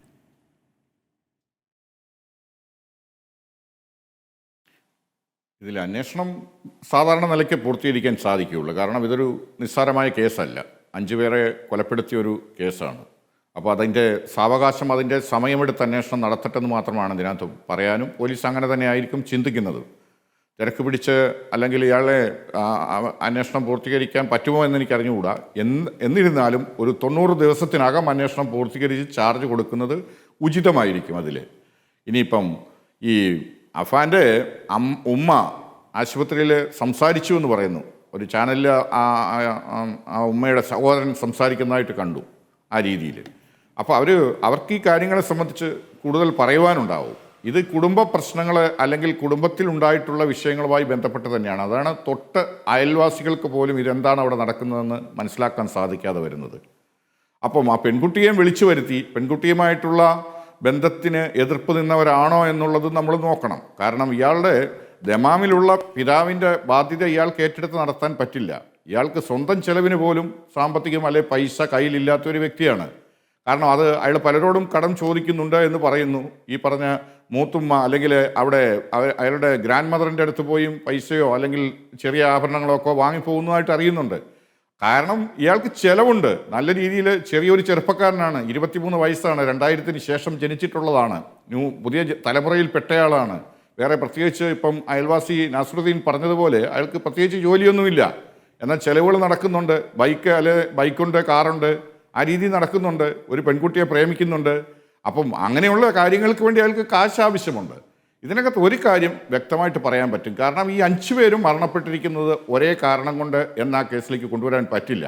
ഇതിൽ അന്വേഷണം സാധാരണ നിലയ്ക്ക് പൂർത്തീകരിക്കാൻ സാധിക്കുകയുള്ളൂ. കാരണം ഇതൊരു നിസ്സാരമായ കേസല്ല. 5 പേരെ കൊലപ്പെടുത്തിയൊരു കേസാണ്. അപ്പോൾ അതിൻ്റെ സാവകാശം, അതിൻ്റെ സമയമെടുത്ത് അന്വേഷണം നടത്തട്ടെന്ന് മാത്രമാണ് ഇതിനകത്ത് പറയാനും. പോലീസ് അങ്ങനെ തന്നെ ആയിരിക്കും ചിന്തിക്കുന്നത്. തിരക്ക് പിടിച്ച് അല്ലെങ്കിൽ ഇയാളെ അന്വേഷണം പൂർത്തീകരിക്കാൻ പറ്റുമോ എന്ന് എനിക്ക് അറിഞ്ഞുകൂടാ. എന്നിരുന്നാലും ഒരു 90 ദിവസത്തിനകം അന്വേഷണം പൂർത്തീകരിച്ച് ചാർജ് കൊടുക്കുന്നത് ഉചിതമായിരിക്കും. അതിൽ ഇനിയിപ്പം ഈ അഫാൻ്റെ ഉമ്മ ആശുപത്രിയിൽ സംസാരിച്ചു എന്ന് പറയുന്നു. ഒരു ചാനലിൽ ആ ഉമ്മയുടെ സഹോദരൻ സംസാരിക്കുന്നതായിട്ട് കണ്ടു ആ രീതിയിൽ. അപ്പോൾ അവർക്ക് ഈ കാര്യങ്ങളെ സംബന്ധിച്ച് കൂടുതൽ പറയുവാനുണ്ടാവും. ഇത് കുടുംബ പ്രശ്നങ്ങൾ അല്ലെങ്കിൽ കുടുംബത്തിലുണ്ടായിട്ടുള്ള വിഷയങ്ങളുമായി ബന്ധപ്പെട്ട് തന്നെയാണ്. അതാണ് തൊട്ട് അയൽവാസികൾക്ക് പോലും ഇതെന്താണ് അവിടെ നടക്കുന്നതെന്ന് മനസ്സിലാക്കാൻ സാധിക്കാതെ വരുന്നത്. അപ്പം ആ പെൺകുട്ടിയെ വിളിച്ചു വരുത്തി പെൺകുട്ടിയുമായിട്ടുള്ള ബന്ധത്തിന് എതിർപ്പ് നിന്നവരാണോ എന്നുള്ളത് നമ്മൾ നോക്കണം. കാരണം ഇയാളുടെ ദമാമിലുള്ള പിതാവിൻ്റെ ബാധ്യത ഇയാൾക്ക് ഏറ്റെടുത്ത് നടത്താൻ പറ്റില്ല. ഇയാൾക്ക് സ്വന്തം ചെലവിന് പോലും സാമ്പത്തികം അല്ലെ പൈസ കയ്യിലില്ലാത്തൊരു വ്യക്തിയാണ്. കാരണം അത് അയാൾ പലരോടും കടം ചോദിക്കുന്നുണ്ട് എന്ന് പറയുന്നു. ഈ പറഞ്ഞ മൂത്തുമ്മ അല്ലെങ്കിൽ അവിടെ അയാളുടെ ഗ്രാൻഡ് മദറിൻ്റെ അടുത്ത് പോയും പൈസയോ അല്ലെങ്കിൽ ചെറിയ ആഭരണങ്ങളോ ഒക്കെ വാങ്ങിപ്പോകുന്നതായിട്ട് അറിയുന്നുണ്ട്. കാരണം ഇയാൾക്ക് ചിലവുണ്ട്. നല്ല രീതിയിൽ ചെറിയൊരു ചെറുപ്പക്കാരനാണ്. 23 വയസ്സാണ്. 2000-ന് ശേഷം ജനിച്ചിട്ടുള്ളതാണ്. പുതിയ തലമുറയിൽ പെട്ടയാളാണ്. വേറെ പ്രത്യേകിച്ച് ഇപ്പം അയൽവാസി നാസറുദ്ദീൻ പറഞ്ഞതുപോലെ അയാൾക്ക് പ്രത്യേകിച്ച് ജോലിയൊന്നുമില്ല. എന്നാൽ ചിലവുകൾ നടക്കുന്നുണ്ട്. ബൈക്കുണ്ട്, കാറുണ്ട്, ആ രീതിയിൽ നടക്കുന്നുണ്ട്. ഒരു പെൺകുട്ടിയെ പ്രേമിക്കുന്നുണ്ട്. അപ്പം അങ്ങനെയുള്ള കാര്യങ്ങൾക്ക് വേണ്ടി അയാൾക്ക് കാശ് ആവശ്യമുണ്ട്. ഇതിനകത്ത് ഒരു കാര്യം വ്യക്തമായിട്ട് പറയാൻ പറ്റും. കാരണം ഈ 5 പേരും മരണപ്പെട്ടിരിക്കുന്നത് ഒരേ കാരണം കൊണ്ട് എന്ന കേസിലേക്ക് കൊണ്ടുവരാൻ പറ്റില്ല.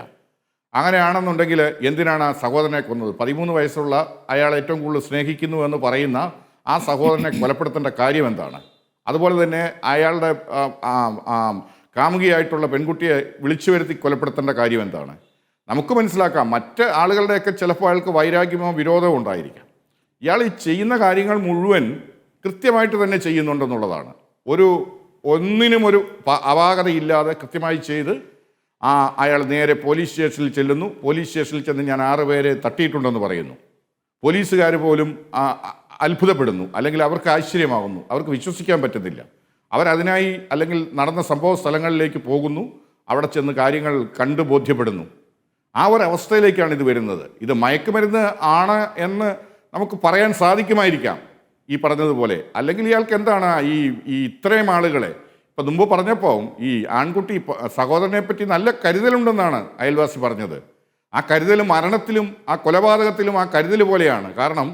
അങ്ങനെയാണെന്നുണ്ടെങ്കിൽ എന്തിനാണ് ആ സഹോദരനെ കൊന്നത്? 13 വയസ്സുള്ള അയാൾ ഏറ്റവും കൂടുതൽ സ്നേഹിക്കുന്നു എന്ന് പറയുന്ന ആ സഹോദരനെ കൊലപ്പെടുത്തേണ്ട കാര്യം എന്താണ്? അതുപോലെ തന്നെ അയാളുടെ കാമുകിയായിട്ടുള്ള പെൺകുട്ടിയെ വിളിച്ചു വരുത്തി കൊലപ്പെടുത്തേണ്ട കാര്യം എന്താണ്? നമുക്ക് മനസ്സിലാക്കാം. മറ്റ് ആളുകളുടെയൊക്കെ ചിലപ്പോൾ അയാൾക്ക് വൈരാഗ്യമോ വിരോധമോ ഉണ്ടായിരിക്കാം. ഇയാൾ ഈ ചെയ്യുന്ന കാര്യങ്ങൾ മുഴുവൻ കൃത്യമായിട്ട് തന്നെ ചെയ്യുന്നുണ്ടെന്നുള്ളതാണ്. ഒന്നിനും ഒരു അപാകതയില്ലാതെ കൃത്യമായി ചെയ്ത് അയാൾ നേരെ പോലീസ് സ്റ്റേഷനിൽ ചെല്ലുന്നു. പോലീസ് സ്റ്റേഷനിൽ ചെന്ന് ഞാൻ 6 പേരെ തട്ടിയിട്ടുണ്ടെന്ന് പറയുന്നു. പോലീസുകാർ പോലും അത്ഭുതപ്പെടുന്നു, അല്ലെങ്കിൽ അവർക്ക് ആശ്ചര്യമാകുന്നു. അവർക്ക് വിശ്വസിക്കാൻ പറ്റുന്നില്ല. അവരതിനായി അല്ലെങ്കിൽ നടന്ന സംഭവ സ്ഥലങ്ങളിലേക്ക് പോകുന്നു. അവിടെ ചെന്ന് കാര്യങ്ങൾ കണ്ടു ബോധ്യപ്പെടുന്നു. ആ ഒരു അവസ്ഥയിലേക്കാണ് ഇത് വരുന്നത്. ഇത് മയക്കുമരുന്ന് ആണ് എന്ന് നമുക്ക് പറയാൻ സാധിക്കുമായിരിക്കാം ഈ പറഞ്ഞതുപോലെ. അല്ലെങ്കിൽ ഇയാൾക്ക് എന്താണ് ഈ ഇത്രയും ആളുകളെ ഇപ്പം മുമ്പ് പറഞ്ഞപ്പോൾ ഈ ആൺകുട്ടി സഹോദരനെ പറ്റി നല്ല കരുതലുണ്ടെന്നാണ് അയൽവാസി പറഞ്ഞത്. ആ കരുതൽ മരണത്തിലും ആ കൊലപാതകത്തിലും ആ കരുതൽ പോലെയാണ്. കാരണം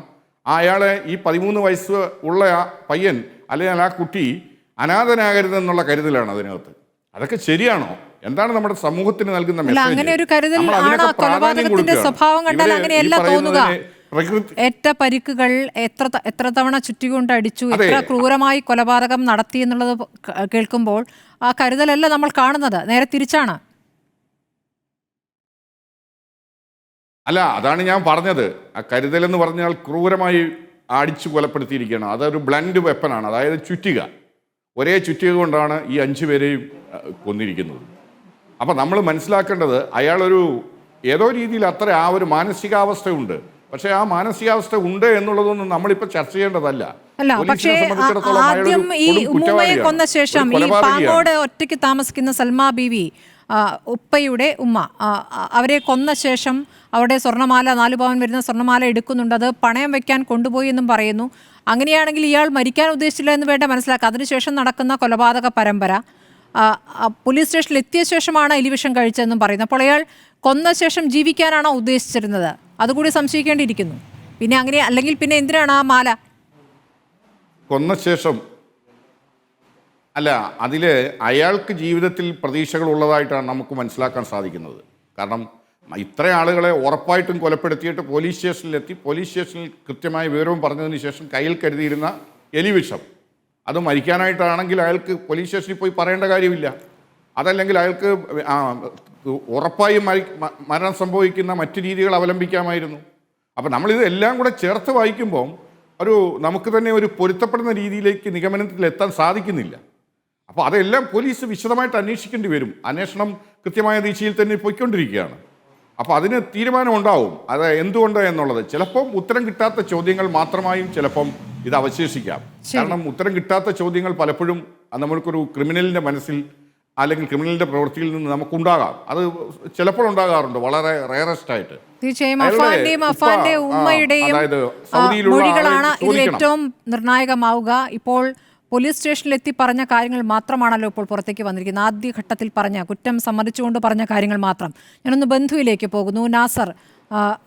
അയാളെ ഈ 13 വയസ്സ് ഉള്ള ആ പയ്യൻ അല്ലെങ്കിൽ ആ കുട്ടി അനാഥനാകരുതെന്നുള്ള കരുതലാണ് അതിനകത്ത്. അതൊക്കെ ശരിയാണോ? എന്താണ് നമ്മുടെ സമൂഹത്തിന് നൽകുന്ന മെസ്സേജ്? അങ്ങനെ ഒരു കരുതൽ കൊലപാതകത്തിന്റെ സ്വഭാവം കണ്ടാൽ അങ്ങനെയല്ല തോന്നുക. ഏറ്റ പരിക്കുകൾ, എത്ര തവണ ചുറ്റികൊണ്ട് അടിച്ചു, എത്ര ക്രൂരമായി കൊലപാതകം നടത്തി എന്നുള്ളത് കേൾക്കുമ്പോൾ ആ കരുതലല്ല നമ്മൾ കാണുന്നത്. നേരെ തിരിച്ചാണ്. അല്ല, അതാണ് ഞാൻ പറഞ്ഞത്. ആ കരുതൽ എന്ന് പറഞ്ഞാൽ ക്രൂരമായി അടിച്ചു കൊലപ്പെടുത്തിയിരിക്കുകയാണ്. അതൊരു ബ്ലൻഡ് വെപ്പനാണ്. അതായത് ചുറ്റിക, ഒരേ ചുറ്റിക കൊണ്ടാണ് ഈ 5 പേരെയും കൊന്നിരിക്കുന്നത്. അപ്പം നമ്മൾ മനസ്സിലാക്കേണ്ടത് അയാളൊരു ഏതോ രീതിയിൽ അത്ര ആ ഒരു മാനസികാവസ്ഥയുണ്ട്. പക്ഷേ ആ മാനസികാവസ്ഥ ഉണ്ട് എന്നുള്ളതൊന്നും നമ്മളിപ്പോൾ ചർച്ച ചെയ്യേണ്ടതല്ല. അല്ല, പക്ഷേ ആദ്യം ഈ ഉമ്മയെ കൊന്ന ശേഷം ഈ പാങ്ങോട് ഒറ്റയ്ക്ക് താമസിക്കുന്ന സൽമാ ബീവി, ഉപ്പയുടെ ഉമ്മ, അവരെ കൊന്ന ശേഷം അവിടെ സ്വർണ്ണമാല 4 പവൻ വരുന്ന സ്വർണ്ണമാല എടുക്കുന്നുണ്ട്. അത് പണയം വെക്കാൻ കൊണ്ടുപോയി എന്നും പറയുന്നു. അങ്ങനെയാണെങ്കിൽ ഇയാൾ മരിക്കാൻ ഉദ്ദേശിച്ചില്ല എന്ന് വേണ്ട മനസ്സിലാക്കുക. അതിനുശേഷം നടക്കുന്ന കൊലപാതക പരമ്പര, പോലീസ് സ്റ്റേഷനിൽ എത്തിയ ശേഷമാണ് എലിവിഷം കഴിച്ചതെന്നും പറയുന്നു. അപ്പോൾ അയാൾ കൊന്ന ശേഷം ജീവിക്കാനാണോ ഉദ്ദേശിച്ചിരുന്നത്? അതുകൂടി സംശയിക്കേണ്ടിയിരിക്കുന്നു. പിന്നെ അങ്ങനെ അല്ലെങ്കിൽ പിന്നെ എന്തിനാണ് ആ മാല? കൊന്ന ശേഷം അല്ല, അതിൽ അയാൾക്ക് ജീവിതത്തിൽ പ്രതീക്ഷകൾ ഉള്ളതായിട്ടാണ് നമുക്ക് മനസ്സിലാക്കാൻ സാധിക്കുന്നത്. കാരണം ഇത്ര ആളുകളെ ഉറപ്പായിട്ടും കൊലപ്പെടുത്തിയിട്ട് പോലീസ് സ്റ്റേഷനിലെത്തി, പോലീസ് സ്റ്റേഷനിൽ കൃത്യമായ വിവരവും പറഞ്ഞതിന് ശേഷം കയ്യിൽ കരുതിയിരുന്ന എലിവിഷം അത് മരിക്കാനായിട്ടാണെങ്കിൽ അയാൾക്ക് പോലീസ് സ്റ്റേഷനിൽ പോയി പറയേണ്ട കാര്യമില്ല. അതല്ലെങ്കിൽ അയാൾക്ക് ഉറപ്പായും മരണം സംഭവിക്കുന്ന മറ്റു രീതികൾ അവലംബിക്കാമായിരുന്നു. അപ്പം നമ്മളിത് എല്ലാം കൂടെ ചേർത്ത് വായിക്കുമ്പോൾ നമുക്ക് തന്നെ ഒരു പൊരുത്തപ്പെടുന്ന രീതിയിലേക്ക് നിഗമനത്തിൽ എത്താൻ സാധിക്കുന്നില്ല. അപ്പോൾ അതെല്ലാം പോലീസ് വിശദമായിട്ട് അന്വേഷിക്കേണ്ടി വരും. അന്വേഷണം കൃത്യമായ ദിശയിൽ തന്നെ പോയിക്കൊണ്ടിരിക്കുകയാണ്. അപ്പോൾ അതിന് തീരുമാനം ഉണ്ടാവും അത് എന്തുകൊണ്ട് എന്നുള്ളത്. ചിലപ്പം ഉത്തരം കിട്ടാത്ത ചോദ്യങ്ങൾ മാത്രമായും ചിലപ്പം ഇത് അവശേഷിക്കാം. കാരണം ഉത്തരം കിട്ടാത്ത ചോദ്യങ്ങൾ പലപ്പോഴും നമ്മൾക്കൊരു ക്രിമിനലിൻ്റെ മനസ്സിൽ അല്ലെങ്കിൽ ക്രിമിനലിൻ്റെ പ്രവൃത്തിയിൽ നിന്ന് നമുക്കുണ്ടാകാം. അത് ചിലപ്പോൾ ഉണ്ടാകാറുണ്ട്, വളരെ റയറസ്റ്റ് ആയിട്ട്. തീർച്ചയായും അഫാന്റെ ഉമ്മയുടെയും മൊഴികളാണ് ഇതിൽ ഏറ്റവും നിർണായകമാവുക. ഇപ്പോൾ പോലീസ് സ്റ്റേഷനിലെത്തി പറഞ്ഞ കാര്യങ്ങൾ മാത്രമാണല്ലോ ഇപ്പോൾ പുറത്തേക്ക് വന്നിരിക്കുന്നത്. ആദ്യഘട്ടത്തിൽ പറഞ്ഞ കുറ്റം സമ്മതിച്ചുകൊണ്ട് പറഞ്ഞ കാര്യങ്ങൾ മാത്രം. ഞാനൊന്ന് ബന്ധുവിലേക്ക് പോകുന്നു. നാസർ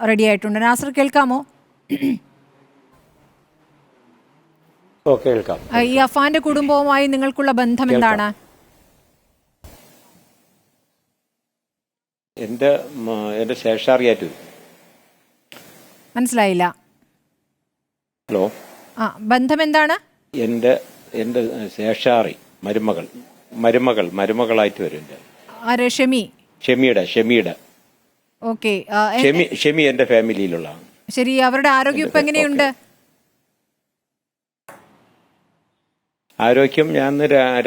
റെഡി ആയിട്ടുണ്ട്. നാസർ, കേൾക്കാമോ? കേൾക്കാം. ഈ അഫാന്റെ കുടുംബവുമായി നിങ്ങൾക്കുള്ള ബന്ധം എന്താണ്? എന്റെ ശേഷാറിയാറ്റ്. മനസ്സിലായില്ല. ഹലോ, ബന്ധം എന്താണ്? എന്റെ ശേഷാറി മരുമകളായിട്ട് വരും. ഷെമിയുടെ ഓക്കെ. ഷെമി എന്റെ ഫാമിലിയിലുള്ള. ശരി, അവരുടെ ആരോഗ്യം ഇപ്പൊ എങ്ങനെയുണ്ട്? ആരോഗ്യം ഞാൻ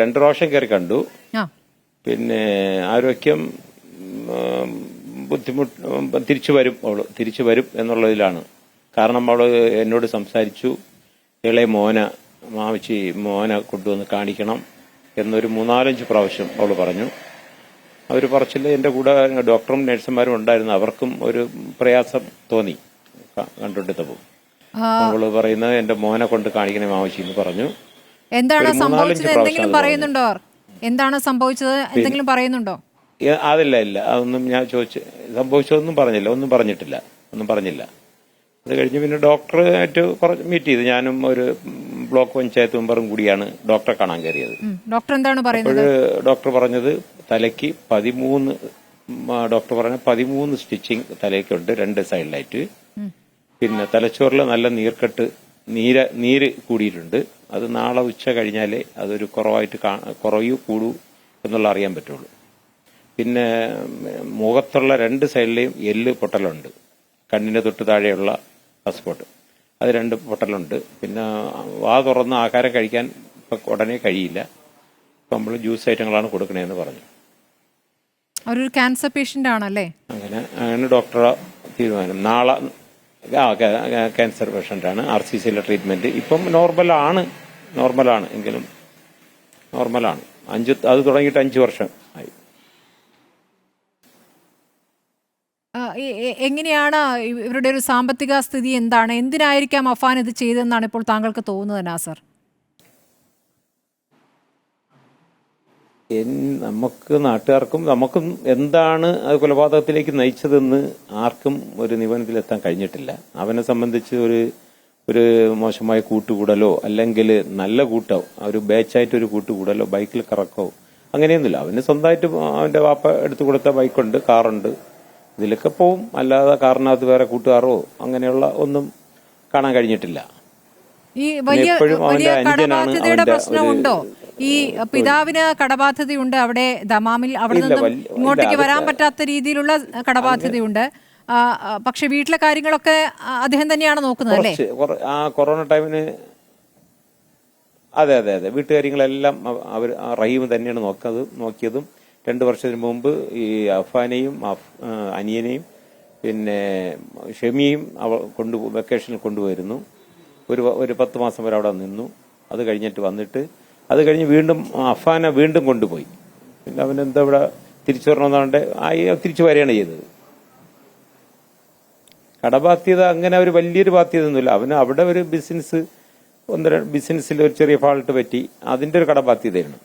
2 പ്രാവശ്യം കയറി കണ്ടു. പിന്നെ ആരോഗ്യം തിരിച്ചു വരും എന്നുള്ളതിലാണ്. കാരണം അവള് എന്നോട് സംസാരിച്ചു, ഇളയ മോനെ കൊണ്ടുവന്ന് കാണിക്കണം എന്നൊരു 3-4 പ്രാവശ്യം അവൾ പറഞ്ഞു. അവർ പറച്ചില്ല. എൻ്റെ കൂടെ ഡോക്ടറും നഴ്സുമാരും ഉണ്ടായിരുന്നു. അവർക്കും ഒരു പ്രയാസം തോന്നി കണ്ടുകൊണ്ടിരുന്നപ്പോൾ. അവള് പറയുന്നത് എൻ്റെ മോനെ കൊണ്ട് കാണിക്കണം മാമച്ചി എന്ന് പറഞ്ഞു. എന്താണ് സംഭവിച്ചത്? എന്തെങ്കിലും പറയുന്നുണ്ടോ? എന്താണ് സംഭവിച്ചത്? എന്തെങ്കിലും പറയുന്നുണ്ടോ? അതില്ല, അതൊന്നും ഞാൻ സംഭവിച്ചതൊന്നും പറഞ്ഞിട്ടില്ല. അത് കഴിഞ്ഞ് പിന്നെ ഡോക്ടറായിട്ട് മീറ്റ് ചെയ്ത് ഞാനും ഒരു ബ്ലോക്ക് പഞ്ചായത്ത് മെമ്പറും കൂടിയാണ് ഡോക്ടറെ കാണാൻ കയറിയത്. ഡോക്ടർ എന്താണ് പറയുന്നത്? ഡോക്ടർ പറഞ്ഞത് തലയ്ക്ക് 13 സ്റ്റിച്ചിങ് തലയ്ക്കുണ്ട് 2 സൈഡിലായിട്ട്. പിന്നെ തലച്ചോറിൽ നല്ല നീര് കൂടിയിട്ടുണ്ട്. അത് നാളെ ഉച്ച കഴിഞ്ഞാലേ അതൊരു കുറവ് കൂടൂ എന്നുള്ള അറിയാൻ പറ്റുള്ളൂ. പിന്നെ മുഖത്തുള്ള 2 സൈഡിലെയും എല്ല് പൊട്ടലുണ്ട്. കണ്ണിന് തൊട്ട് താഴെയുള്ള പാസ്പോർട്ട് അത് 2 പൊട്ടലുണ്ട്. പിന്നെ വാ തുറന്ന് ആഹാരം കഴിക്കാൻ ഉടനെ കഴിയില്ല. ഇപ്പം നമ്മൾ ജ്യൂസ് ഐറ്റങ്ങളാണ് കൊടുക്കണേന്ന് പറഞ്ഞു. അവരൊരു ക്യാൻസർ പേഷ്യന്റ് ആണല്ലേ? അങ്ങനെ ഡോക്ടറെ തീരുമാനം. നാളെ ക്യാൻസർ പേഷ്യന്റ് ആണ്. RCCയിലെ ട്രീറ്റ്മെന്റ് ഇപ്പം നോർമലാണ് എങ്കിലും നോർമലാണ്. അത് തുടങ്ങിയിട്ട് 5 വർഷം ആയി. എങ്ങനെയാണ് ഇവരുടെ ഒരു സാമ്പത്തിക സ്ഥിതി? എന്താണ്? എന്തിനായിരിക്കാം അഫാൻ ഇത് ചെയ്തതെന്നാണ് ഇപ്പോൾ താങ്കൾക്ക് തോന്നുന്നത് നാസർ? നമുക്ക് നാട്ടുകാർക്കും നമുക്കും എന്താണ് അത് കൊലപാതകത്തിലേക്ക് നയിച്ചതെന്ന് ആർക്കും ഒരു നിഗമനത്തിലെത്താൻ കഴിഞ്ഞിട്ടില്ല. അവനെ സംബന്ധിച്ച് ഒരു മോശമായ കൂട്ടുകൂടലോ അല്ലെങ്കിൽ നല്ല കൂട്ടോ ഒരു ബാച്ചായിട്ട് ഒരു കൂട്ടുകൂടലോ ബൈക്കിൽ കറക്കോ അങ്ങനെയൊന്നുമില്ല. അവന് സ്വന്തമായിട്ട് അവന്റെ വാപ്പ എടുത്തു കൊടുത്ത ബൈക്കുണ്ട്, കാറുണ്ട്. ഇതിലൊക്കെ പോവും. അല്ലാതെ കാറിനകത്ത് വേറെ കൂട്ടുകാരോ അങ്ങനെയുള്ള ഒന്നും കാണാൻ കഴിഞ്ഞിട്ടില്ല. ഈ വലിയ കടബാധ്യതയുടെ പ്രശ്നമുണ്ടോ? ഈ പിതാവിന് കടബാധ്യതയുണ്ട് അവിടെ ദമാമിൽ. അവിടെ നിന്നും ഇങ്ങോട്ടേക്ക് വരാൻ പറ്റാത്ത രീതിയിലുള്ള കടബാധ്യതയുണ്ട്. പക്ഷെ വീട്ടിലെ കാര്യങ്ങളൊക്കെ അദ്ദേഹം തന്നെയാണ് നോക്കുന്നത് അല്ലേ? കൊറോണ ടൈമിന് അതെ വീട്ടുകാര്യങ്ങളെല്ലാം റഹീം തന്നെയാണ് നോക്കിയതും. 2 വർഷത്തിന് മുമ്പ് ഈ അഫാനെയും അനിയനെയും പിന്നെ ഷെമിയെയും വെക്കേഷനിൽ കൊണ്ടുപോയിരുന്നു. ഒരു 10 മാസം വരെ അവിടെ നിന്നു. അത് കഴിഞ്ഞ് വീണ്ടും അഫാനെ വീണ്ടും കൊണ്ടുപോയി. പിന്നെ അവനെന്താ ഇവിടെ തിരിച്ചു വരണമെന്നാണ്ട് തിരിച്ചു വരികയാണ് ചെയ്തത്. കടബാധ്യത അങ്ങനെ ഒരു വലിയൊരു ബാധ്യത ഒന്നുമില്ല. അവന് അവിടെ ഒരു ബിസിനസ്സിൽ ഒരു ചെറിയ ഫാൾട്ട് പറ്റി, അതിന്റെ ഒരു കടബാധ്യതയാണ്.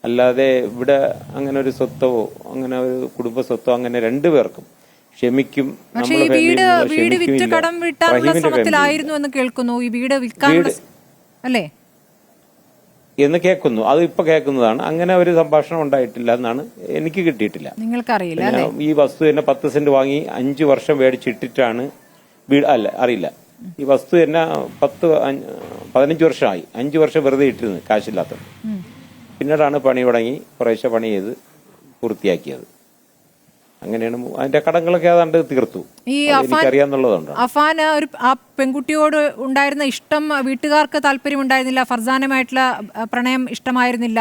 അല്ലാതെ ഇവിടെ അങ്ങനെ ഒരു സ്വത്തോ അങ്ങനെ ഒരു കുടുംബ സ്വത്തോ അങ്ങനെ 2 പേർക്കും ക്ഷമിക്കും. വീട് വിറ്റ് കടം വിട്ടാനുള്ള ശ്രമത്തിലായിരുന്നു എന്ന് കേൾക്കുന്നു. ഈ വീട് വിൽക്കാനുള്ള അല്ലേ എന്ന് കേൾക്കുന്നു. അത് ഇപ്പൊ കേൾക്കുന്നതാണ്. അങ്ങനെ ഒരു സംഭാഷണം ഉണ്ടായിട്ടില്ല എന്നാണ് എനിക്ക് കിട്ടിയിട്ടില്ല. നിങ്ങൾക്കറിയില്ല? ഈ വസ്തു തന്നെ 10 സെന്റ് വാങ്ങി 5 വർഷം മേടിച്ചിട്ടിട്ടാണ് അറിയില്ല. ഈ വസ്തു തന്നെ 15 വർഷമായി. 5 വർഷം വെറുതെ ഇട്ടിരുന്നു കാശില്ലാത്തത്. പിന്നീടാണ് പണി തുടങ്ങി കുറേശ്ശെ പണി ചെയ്ത് പൂർത്തിയാക്കിയത്. അങ്ങനെയാണ് അതിന്റെ കടങ്ങളൊക്കെ ഏതാണ്ട് തീർത്തു. എനിക്കറിയാന്നുള്ളതുകൊണ്ട് അഫാൻ ആ പെൺകുട്ടിയോട് ഉണ്ടായിരുന്ന ഇഷ്ടം വീട്ടുകാർക്ക് താല്പര്യമുണ്ടായിരുന്നില്ല, ഫർസാനുമായിട്ടുള്ള പ്രണയം ഇഷ്ടമായിരുന്നില്ല,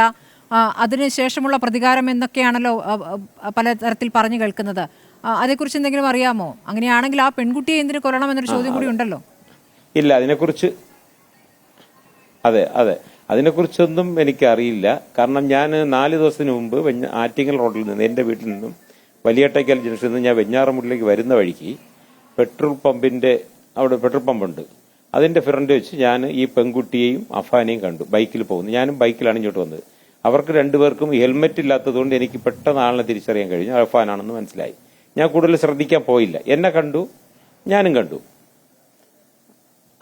അതിനുശേഷമുള്ള പ്രതികാരം എന്നൊക്കെയാണല്ലോ പലതരത്തിൽ പറഞ്ഞു കേൾക്കുന്നത്. അതേക്കുറിച്ച് എന്തെങ്കിലും അറിയാമോ? അങ്ങനെയാണെങ്കിൽ ആ പെൺകുട്ടിയെ എന്തിനു കൊല്ലണം എന്നൊരു ചോദ്യം കൂടി ഉണ്ടല്ലോ. ഇല്ല, അതിനെക്കുറിച്ച് അതെ അതിനെക്കുറിച്ചൊന്നും എനിക്കറിയില്ല. കാരണം ഞാൻ 4 ദിവസത്തിന് മുമ്പ് ആറ്റിങ്ങൽ റോഡിൽ നിന്ന് എൻ്റെ വീട്ടിൽ നിന്നും വലിയട്ടയ്ക്കൽ ജംഗ്ഷനിൽ നിന്ന് ഞാൻ വെഞ്ഞാറമൂടിലേക്ക് വരുന്ന വഴിക്ക് പെട്രോൾ പമ്പിന്റെ അവിടെ പെട്രോൾ പമ്പുണ്ട്, അതിന്റെ ഫ്രണ്ട് വെച്ച് ഞാൻ ഈ പെൺകുട്ടിയെയും അഫാനെയും കണ്ടു ബൈക്കിൽ പോകുന്നു. ഞാനും ബൈക്കിലാണ് ഇങ്ങോട്ട് വന്നത്. അവർക്ക് രണ്ടുപേർക്കും ഹെൽമെറ്റ് ഇല്ലാത്തതുകൊണ്ട് എനിക്ക് പെട്ടെന്ന് ആളിനെ തിരിച്ചറിയാൻ കഴിഞ്ഞു. അഫാനാണെന്ന് മനസ്സിലായി. ഞാൻ കൂടുതൽ ശ്രദ്ധിക്കാൻ പോയില്ല. എന്നെ കണ്ടു, ഞാനും കണ്ടു.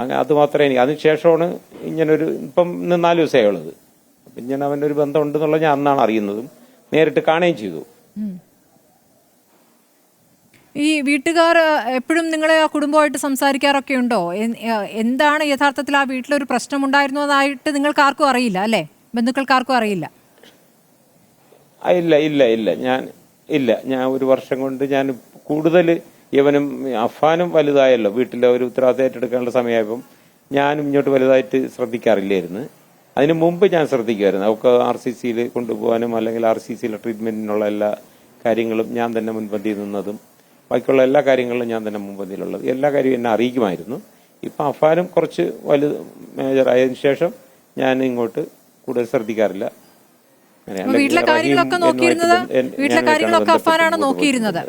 അങ്ങനെ അത് മാത്രമേ എനിക്ക്. അതിനുശേഷമാണ് ഇങ്ങനൊരു ഇപ്പം 4 ദിവസമേ ഉള്ളത്. അപ്പം ഇങ്ങനെ അവൻ്റെ ഒരു ബന്ധം ഉണ്ടെന്നുള്ളത് ഞാൻ അന്നാണ് അറിയുന്നതും നേരിട്ട് കാണുകയും ചെയ്തു. ഈ വീട്ടുകാർ എപ്പോഴും നിങ്ങളെ ആ കുടുംബമായിട്ട് സംസാരിക്കാറൊക്കെ ഉണ്ടോ? എന്താണ് യഥാർത്ഥത്തിൽ ആ വീട്ടിലൊരു പ്രശ്നം ഉണ്ടായിരുന്നതായിട്ട് നിങ്ങൾക്ക് ആർക്കും അറിയില്ല അല്ലേ? ബന്ധുക്കൾക്കാർക്കും അറിയില്ല? ഇല്ല ഞാൻ 1 വർഷം കൊണ്ട് ഞാൻ കൂടുതൽ ഇവനും അഫാനും വലുതായല്ലോ, വീട്ടിലെ ഒരു ഉത്തരവാദിത്തം ഏറ്റെടുക്കാനുള്ള സമയമായപ്പം ഞാനും ഇങ്ങോട്ട് വലുതായിട്ട് ശ്രദ്ധിക്കാറില്ലായിരുന്നു. അതിന് മുമ്പ് ഞാൻ ശ്രദ്ധിക്കുമായിരുന്നു. അവർക്ക് RCCയിൽ കൊണ്ടുപോകാനും അല്ലെങ്കിൽ RCCയിലെ ട്രീറ്റ്മെന്റിനുള്ള എല്ലാ കാര്യങ്ങളും ഞാൻ തന്നെ മുൻപന്തിയിൽ നിന്നതും ബാക്കിയുള്ള എല്ലാ കാര്യങ്ങളിലും ഞാൻ തന്നെ മുൻപന്തിയിലുള്ളത്. എല്ലാ കാര്യവും എന്നെ അറിയിക്കുമായിരുന്നു. ഇപ്പം അഫാനും കുറച്ച് മേജർ ആയതിനു ശേഷം ഞാൻ ഇങ്ങോട്ട് കൂടുതൽ ശ്രദ്ധിക്കാറില്ല. വീട്ടിലെ കാര്യങ്ങളൊക്കെ അഫാനാണ് നോക്കിയിരുന്നത്.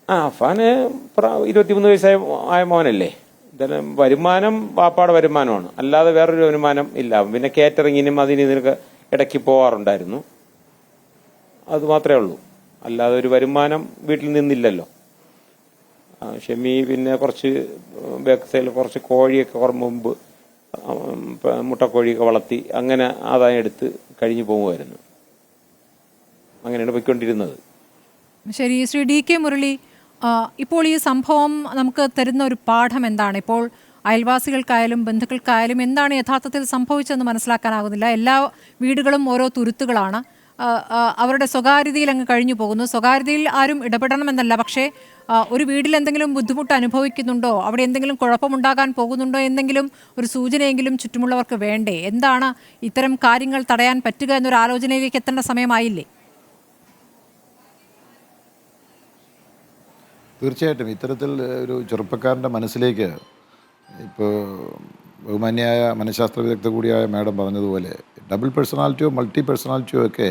അഫാന് 23 വയസ്സായ മോനല്ലേ. വരുമാനം വാപ്പാടെ വരുമാനമാണ്, അല്ലാതെ വേറൊരു വരുമാനം ഇല്ല. പിന്നെ കേറ്ററിങ്ങിനും ഇതിനൊക്കെ ഇടയ്ക്ക് പോവാറുണ്ടായിരുന്നു. അത് മാത്രമേ ഉള്ളൂ, അല്ലാതെ ഒരു വരുമാനം വീട്ടിൽ നിന്നില്ലല്ലോ. ഷെമി പിന്നെ കുറച്ച് ബാക്ക് സൈഡിൽ കുറച്ച് കോഴിയൊക്കെ മുമ്പ് മുട്ടക്കോഴിയൊക്കെ വളർത്തി അങ്ങനെ ആദായം എടുത്ത് കഴിഞ്ഞു പോകുമായിരുന്നു. അങ്ങനെയാണ് പോയിക്കൊണ്ടിരുന്നത്. ശരി. ശ്രീ DK മുരളി, ഇപ്പോൾ ഈ സംഭവം നമുക്ക് തരുന്ന ഒരു പാഠം എന്താണ്? ഇപ്പോൾ അയൽവാസികൾക്കായാലും ബന്ധുക്കൾക്കായാലും എന്താണ് യഥാർത്ഥത്തിൽ സംഭവിച്ചതെന്ന് മനസ്സിലാക്കാനാകുന്നില്ല. എല്ലാ വീടുകളും ഓരോ തുരുത്തുകളാണ്. അവരുടെ സ്വകാര്യതയിൽ അങ്ങ് കഴിഞ്ഞു പോകുന്നു. സ്വകാര്യതയിൽ ആരും ഇടപെടണമെന്നല്ല, പക്ഷേ ഒരു വീട്ടിൽ എന്തെങ്കിലും ബുദ്ധിമുട്ട് അനുഭവിക്കുന്നുണ്ടോ, അവിടെ എന്തെങ്കിലും കുഴപ്പമുണ്ടാകാൻ പോകുന്നുണ്ടോ എന്തെങ്കിലും ഒരു സൂചനയെങ്കിലും ചുറ്റുമുള്ളവർക്ക് വേണ്ടേ? എന്താണ് ഇത്തരം കാര്യങ്ങൾ തടയാൻ പറ്റുക എന്നൊരു ആലോചനയിലേക്ക് എത്തേണ്ട സമയമായില്ലേ? തീർച്ചയായിട്ടും ഇത്തരത്തിൽ ഒരു ചെറുപ്പക്കാരൻ്റെ മനസ്സിലേക്ക് ഇപ്പോൾ ബഹുമാന്യായ മനഃശാസ്ത്ര വിദഗ്ധ കൂടിയായ മാഡം പറഞ്ഞതുപോലെ ഡബിൾ പേഴ്സണാലിറ്റിയോ മൾട്ടി പേഴ്സണാലിറ്റിയോ ഒക്കെ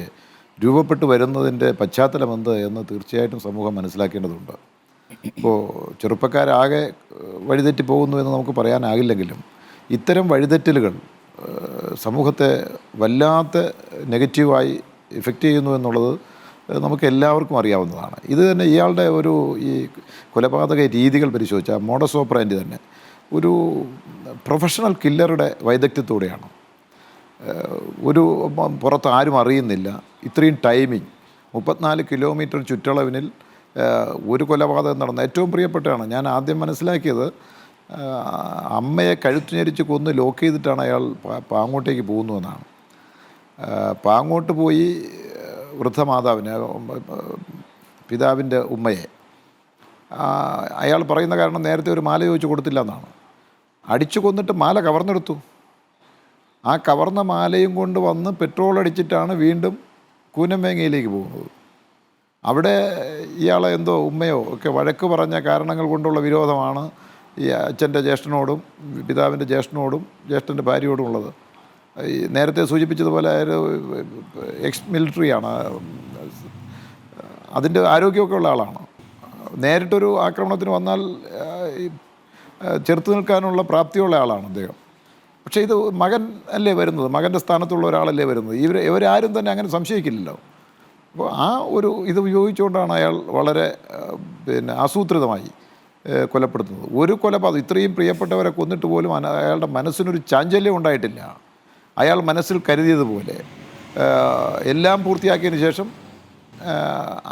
രൂപപ്പെട്ടു വരുന്നതിൻ്റെ പശ്ചാത്തലമെന്ത് എന്ന് തീർച്ചയായിട്ടും സമൂഹം മനസ്സിലാക്കേണ്ടതുണ്ട്. ഇപ്പോൾ ചെറുപ്പക്കാരാകെ വഴിതെറ്റി പോകുന്നു എന്ന് നമുക്ക് പറയാനാകില്ലെങ്കിലും ഇത്തരം വഴിതെറ്റലുകൾ സമൂഹത്തെ വല്ലാത്ത നെഗറ്റീവായി ഇഫക്റ്റ് ചെയ്യുന്നു എന്നുള്ളത് നമുക്ക് എല്ലാവർക്കും അറിയാവുന്നതാണ്. ഇത് തന്നെ ഇയാളുടെ ഈ കൊലപാതക രീതികൾ പരിശോധിച്ചാൽ മോഡസ് ഓപ്പറാൻഡി തന്നെ ഒരു പ്രൊഫഷണൽ കില്ലറുടെ വൈദഗ്ധ്യത്തോടെയാണ്. പുറത്ത് ആരും അറിയുന്നില്ല. ഇത്രയും ടൈമിങ് 34 കിലോമീറ്റർ ചുറ്റളവിനിൽ ഒരു കൊലപാതകം നടന്ന ഏറ്റവും പ്രിയപ്പെട്ടാണ്. ഞാൻ ആദ്യം മനസ്സിലാക്കിയത് അമ്മയെ കഴുത്തുഞെരിച്ച് കൊന്ന് ലോക്ക് ചെയ്തിട്ടാണ് അയാൾ പാങ്ങോട്ടേക്ക് പോകുന്നതെന്നാണ്. പാങ്ങോട്ട് പോയി വൃദ്ധമാതാവിനെ, പിതാവിൻ്റെ ഉമ്മയെ, അയാൾ പറയുന്ന കാരണം നേരത്തെ ഒരു മാല ചോദിച്ച് കൊടുത്തില്ല എന്നാണ്. അടിച്ചു കൊന്നിട്ട് മാല കവർന്നെടുത്തു. ആ കവർന്ന മാലയും കൊണ്ട് വന്ന് പെട്രോൾ അടിച്ചിട്ടാണ് വീണ്ടും കൂനംവേങ്ങയിലേക്ക് പോകുന്നത്. അവിടെ ഇയാളെ എന്തോ ഉമ്മയോ ഒക്കെ വഴക്ക് പറഞ്ഞ കാരണങ്ങൾ കൊണ്ടുള്ള വിരോധമാണ് ഈ അച്ഛൻ്റെ ജ്യേഷ്ഠനോടും പിതാവിൻ്റെ ജ്യേഷ്ഠൻ്റെ ഭാര്യയോടും ഉള്ളത്. ഈ നേരത്തെ സൂചിപ്പിച്ചതുപോലെ ഒരു എക്സ് മിലിറ്ററിയാണ്, അതിൻ്റെ ആരോഗ്യമൊക്കെ ഉള്ള ആളാണ്. നേരിട്ടൊരു ആക്രമണത്തിന് വന്നാൽ ചെറുത്തു നിൽക്കാനുള്ള പ്രാപ്തിയുള്ള ആളാണ് അദ്ദേഹം. പക്ഷേ ഇത് മകൻ അല്ലേ വരുന്നത്, മകൻ്റെ സ്ഥാനത്തുള്ള ഒരാളല്ലേ വരുന്നത്. ഇവരാരും തന്നെ അങ്ങനെ സംശയിക്കില്ലല്ലോ. അപ്പോൾ ഇത് ഉപയോഗിച്ചുകൊണ്ടാണ് അയാൾ വളരെ ആസൂത്രിതമായി കൊലപ്പെടുത്തുന്നത്. ഒരു കൊലപാതകം ഇത്രയും പ്രിയപ്പെട്ടവരെ കൊന്നിട്ട് പോലും അയാളുടെ മനസ്സിനൊരു ചാഞ്ചല്യം ഉണ്ടായിട്ടില്ല. അയാൾ മനസ്സിൽ കരുതിയതുപോലെ എല്ലാം പൂർത്തിയാക്കിയതിന് ശേഷം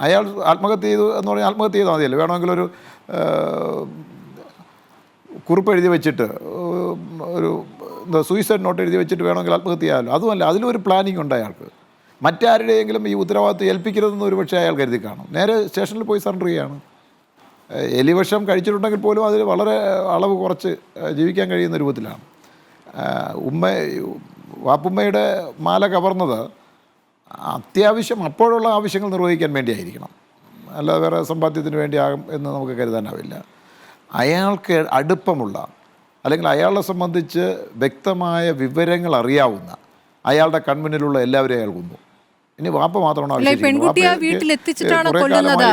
അയാൾ ആത്മഹത്യ ചെയ്തു എന്ന് പറഞ്ഞാൽ ആത്മഹത്യ ചെയ്താൽ മതിയല്ലോ. വേണമെങ്കിൽ കുറിപ്പ് എഴുതി വെച്ചിട്ട് ഒരു എന്താ സൂയിസൈഡ് നോട്ട് എഴുതി വെച്ചിട്ട് വേണമെങ്കിൽ ആത്മഹത്യ ചെയ്യാമല്ലോ. അതുമല്ല, അതിലൊരു പ്ലാനിങ് ഉണ്ട് അയാൾക്ക്. മറ്റാരുടെയെങ്കിലും ഈ ഉത്തരവാദിത്വം ഏൽപ്പിക്കരുതെന്ന് ഒരു പക്ഷേ അയാൾ കരുതി കാണും. നേരെ സ്റ്റേഷനിൽ പോയി സറണ്ടർ ചെയ്യുകയാണ്. എലിവിഷം കഴിച്ചിട്ടുണ്ടെങ്കിൽ പോലും അതിൽ വളരെ അളവ് കുറച്ച് ജീവിക്കാൻ കഴിയുന്ന രൂപത്തിലാണ്. വാപ്പുമ്മയുടെ മാല കവർന്നത് അത്യാവശ്യം അപ്പോഴുള്ള ആവശ്യങ്ങൾ നിർവഹിക്കാൻ വേണ്ടിയായിരിക്കണം, അല്ലാതെ വേറെ സമ്പാദ്യത്തിന് വേണ്ടിയാകും എന്ന് നമുക്ക് കരുതാനാവില്ല. അയാൾക്ക് അടുപ്പമുള്ള അല്ലെങ്കിൽ അയാളെ സംബന്ധിച്ച് വ്യക്തമായ വിവരങ്ങൾ അറിയാവുന്ന അയാളുടെ കൺമുന്നിലുള്ള എല്ലാവരെയും അയാൾ കൊന്നു. ഇനി വാപ്പ മാത്രമാണോ പെൺകുട്ടിയെ വീട്ടിലെത്തിച്ചിട്ടാണ് കൊല്ലുന്നത്?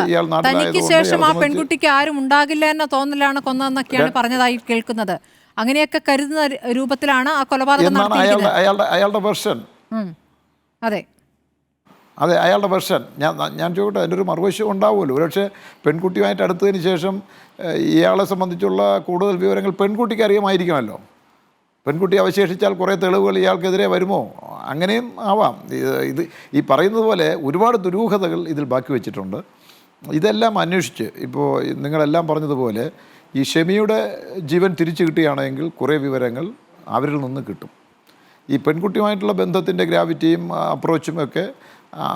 തനിക്ക് ശേഷം ആ പെൺകുട്ടിക്ക് ആരും ഉണ്ടാകില്ല എന്ന തോന്നലാണ് കൊന്നതെന്നൊക്കെയാണ് പറഞ്ഞതായി കേൾക്കുന്നത്. അങ്ങനെയൊക്കെ കരുതുന്ന രൂപത്തിലാണ് ആ കൊലപാതകം നടത്തിയിരിക്കുന്നത്. അയാളുടെ വെർഷൻ. അതെ അതെ, അയാളുടെ വെർഷൻ. ഞാൻ ചോദിക്കട്ടെ, അതിൻ്റെ ഒരു മറുവശം ഉണ്ടാവുമല്ലോ. ഒരുപക്ഷെ പെൺകുട്ടിയുമായിട്ട് അടുത്തതിന് ശേഷം ഇയാളെ സംബന്ധിച്ചുള്ള കൂടുതൽ വിവരങ്ങൾ പെൺകുട്ടിക്ക് അറിയാമായിരിക്കുമല്ലോ. പെൺകുട്ടി അവശേഷിച്ചാൽ കുറേ തെളിവുകൾ ഇയാൾക്കെതിരെ വരുമോ? അങ്ങനെയും ആവാം. ഇത് ഈ പറയുന്നത് പോലെ ഒരുപാട് ദുരൂഹതകൾ ഇതിൽ ബാക്കി വെച്ചിട്ടുണ്ട്. ഇതെല്ലാം അന്വേഷിച്ച് ഇപ്പോൾ നിങ്ങളെല്ലാം പറഞ്ഞതുപോലെ ഈ ഷെമിയുടെ ജീവൻ തിരിച്ചു കിട്ടുകയാണെങ്കിൽ കുറേ വിവരങ്ങൾ അവരിൽ നിന്ന് കിട്ടും. ഈ പെൺകുട്ടിയുമായിട്ടുള്ള ബന്ധത്തിൻ്റെ ഗ്രാവിറ്റിയും അപ്രോച്ചും ഒക്കെ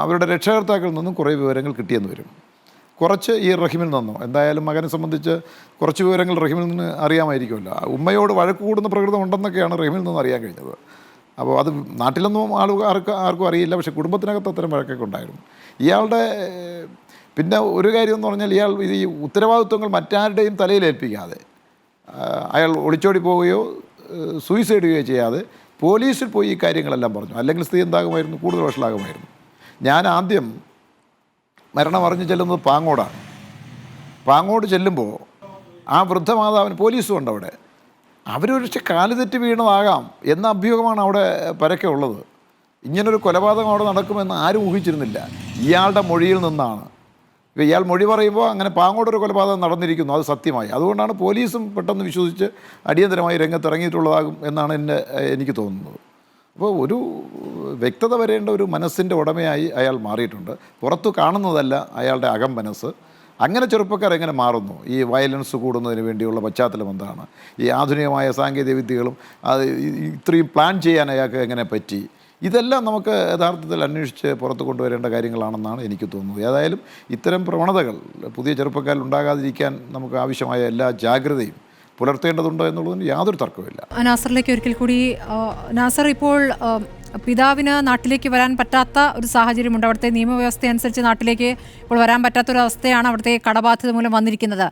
അവരുടെ രക്ഷകർത്താക്കളിൽ നിന്നും കുറേ വിവരങ്ങൾ കിട്ടിയെന്ന് വരും. കുറച്ച് ഈ റഹീമിൽ നിന്നോ, എന്തായാലും മകനെ സംബന്ധിച്ച് കുറച്ച് വിവരങ്ങൾ റഹീമിൽ നിന്ന് അറിയാമായിരിക്കുമല്ലോ. ഉമ്മയോട് വഴക്ക് കൂടുന്ന പ്രകൃതം ഉണ്ടെന്നൊക്കെയാണ് റഹീമിൽ നിന്ന് അറിയാൻ കഴിഞ്ഞത്. അപ്പോൾ അത് നാട്ടിലൊന്നും ആർക്കും അറിയില്ല, പക്ഷേ കുടുംബത്തിനകത്ത് അത്തരം വഴക്കൊക്കെ ഉണ്ടായിരുന്നു. ഇയാളുടെ പിന്നെ ഒരു കാര്യം എന്ന് പറഞ്ഞാൽ, ഇയാൾ ഈ ഉത്തരവാദിത്വങ്ങൾ മറ്റാരുടെയും തലയിലേൽപ്പിക്കാതെ അയാൾ ഒളിച്ചോടി പോവുകയോ സൂയിസൈഡ് ചെയ്യുകയോ ചെയ്യാതെ പോലീസിൽ പോയി ഈ കാര്യങ്ങളെല്ലാം പറഞ്ഞു. അല്ലെങ്കിൽ സ്ഥിതി എന്താകുമായിരുന്നു? കൂടുതൽ വഷളാകുമായിരുന്നു. ഞാൻ ആദ്യം മരണം അറിഞ്ഞു ചെല്ലുന്നത് പാങ്ങോടാണ്. പാങ്ങോട് ചെല്ലുമ്പോൾ ആ വൃദ്ധമാതാവിന് പോലീസും ഉണ്ട് അവിടെ. അവരൊരു കാല് തെറ്റി വീണതാകാം എന്ന അഭ്യൂഹമാണ് അവിടെ പരക്കെ ഉള്ളത്. ഇങ്ങനൊരു കൊലപാതകം അവിടെ നടക്കുമെന്ന് ആരും ഊഹിച്ചിരുന്നില്ല. ഇയാളുടെ മൊഴിയിൽ നിന്നാണ്. ഇയാൾ മൊഴി പറയുമ്പോൾ അങ്ങനെ പാങ്ങോടൊരു കൊലപാതകം നടന്നിരിക്കുന്നു, അത് സത്യമായി. അതുകൊണ്ടാണ് പോലീസും പെട്ടെന്ന് വിശ്വസിച്ച് അടിയന്തരമായി രംഗത്തിറങ്ങിയിട്ടുള്ളതാകും എന്നാണ് എനിക്ക് തോന്നുന്നത്. അപ്പോൾ ഒരു വ്യക്തത വരേണ്ട ഒരു മനസ്സിൻ്റെ ഉടമയായി അയാൾ മാറിയിട്ടുണ്ട്. പുറത്തു കാണുന്നതല്ല അയാളുടെ അകം മനസ്സ്. അങ്ങനെ ചെറുപ്പക്കാർ എങ്ങനെ മാറുന്നു? ഈ വയലൻസ് കൂടുന്നതിന് വേണ്ടിയുള്ള പശ്ചാത്തലം എന്താണ്? ഈ ആധുനികമായ സാങ്കേതിക വിദ്യകളും അത് ഇത്രയും പ്ലാൻ ചെയ്യാൻ അയാൾക്ക് എങ്ങനെ പറ്റി? ഇതെല്ലാം നമുക്ക് യഥാർത്ഥത്തിൽ അന്വേഷിച്ച് പുറത്ത് കൊണ്ടുവരേണ്ട കാര്യങ്ങളാണെന്നാണ് എനിക്ക് തോന്നുന്നത്. ഏതായാലും ഇത്തരം പ്രവണതകൾ പുതിയ ചെറുപ്പക്കാരിൽ ഉണ്ടാകാതിരിക്കാൻ നമുക്ക് ആവശ്യമായ എല്ലാ ജാഗ്രതയും പുലർത്തേണ്ടതുണ്ട് എന്നുള്ളതിന് യാതൊരു തർക്കവുമില്ല. നാസറിലേക്ക് ഒരിക്കൽ കൂടി. നാസർ, ഇപ്പോൾ പിതാവിന് നാട്ടിലേക്ക് വരാൻ പറ്റാത്ത ഒരു സാഹചര്യമുണ്ട്. അവിടുത്തെ നിയമവ്യവസ്ഥ അനുസരിച്ച് നാട്ടിലേക്ക് ഇപ്പോൾ വരാൻ പറ്റാത്തൊരവസ്ഥയാണ് അവിടുത്തെ കടബാധ്യത മൂലം വന്നിരിക്കുന്നത്.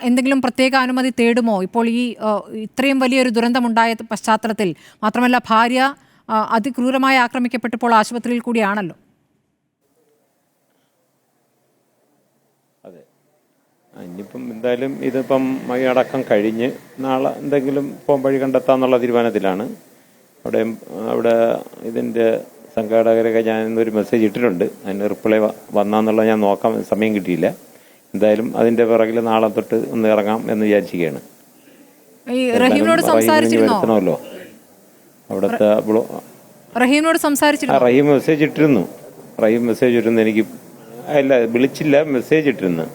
എന്തെങ്കിലും പ്രത്യേക അനുമതി തേടുമോ ഇപ്പോൾ ഈ ഇത്രയും വലിയൊരു ദുരന്തമുണ്ടായ പശ്ചാത്തലത്തിൽ? മാത്രമല്ല, ഭാര്യ അതിക്രൂരമായി ആക്രമിക്കപ്പെട്ടപ്പോൾ ആശുപത്രിയിൽ കൂടിയാണല്ലോ. അതെ, ഇനിയിപ്പം എന്തായാലും ഇതിപ്പം അടക്കം കഴിഞ്ഞ് നാളെ എന്തെങ്കിലും വഴി കണ്ടെത്താന്നുള്ള തീരുമാനത്തിലാണ്. അവിടെ ഇതിൻ്റെ സംഘാടകരൊക്കെ ഞാൻ ഇന്നൊരു മെസ്സേജ് ഇട്ടിട്ടുണ്ട്. അതിന് റിപ്ലൈ വന്നാന്നുള്ളത് ഞാൻ നോക്കാൻ സമയം കിട്ടിയില്ല. എന്തായാലും അതിൻ്റെ പിറകിൽ നാളെ തൊട്ട് ഒന്ന് ഇറങ്ങാം എന്ന് വിചാരിക്കുകയാണ്. വരുത്തണമല്ലോ അവിടുത്തെ. റഹീമിനോട് സംസാരിച്ചിരുന്നു? റഹീം മെസ്സേജ് ഇട്ടിരുന്നു. എനിക്ക് അല്ല, വിളിച്ചില്ല, മെസ്സേജ് ഇട്ടിരുന്നു.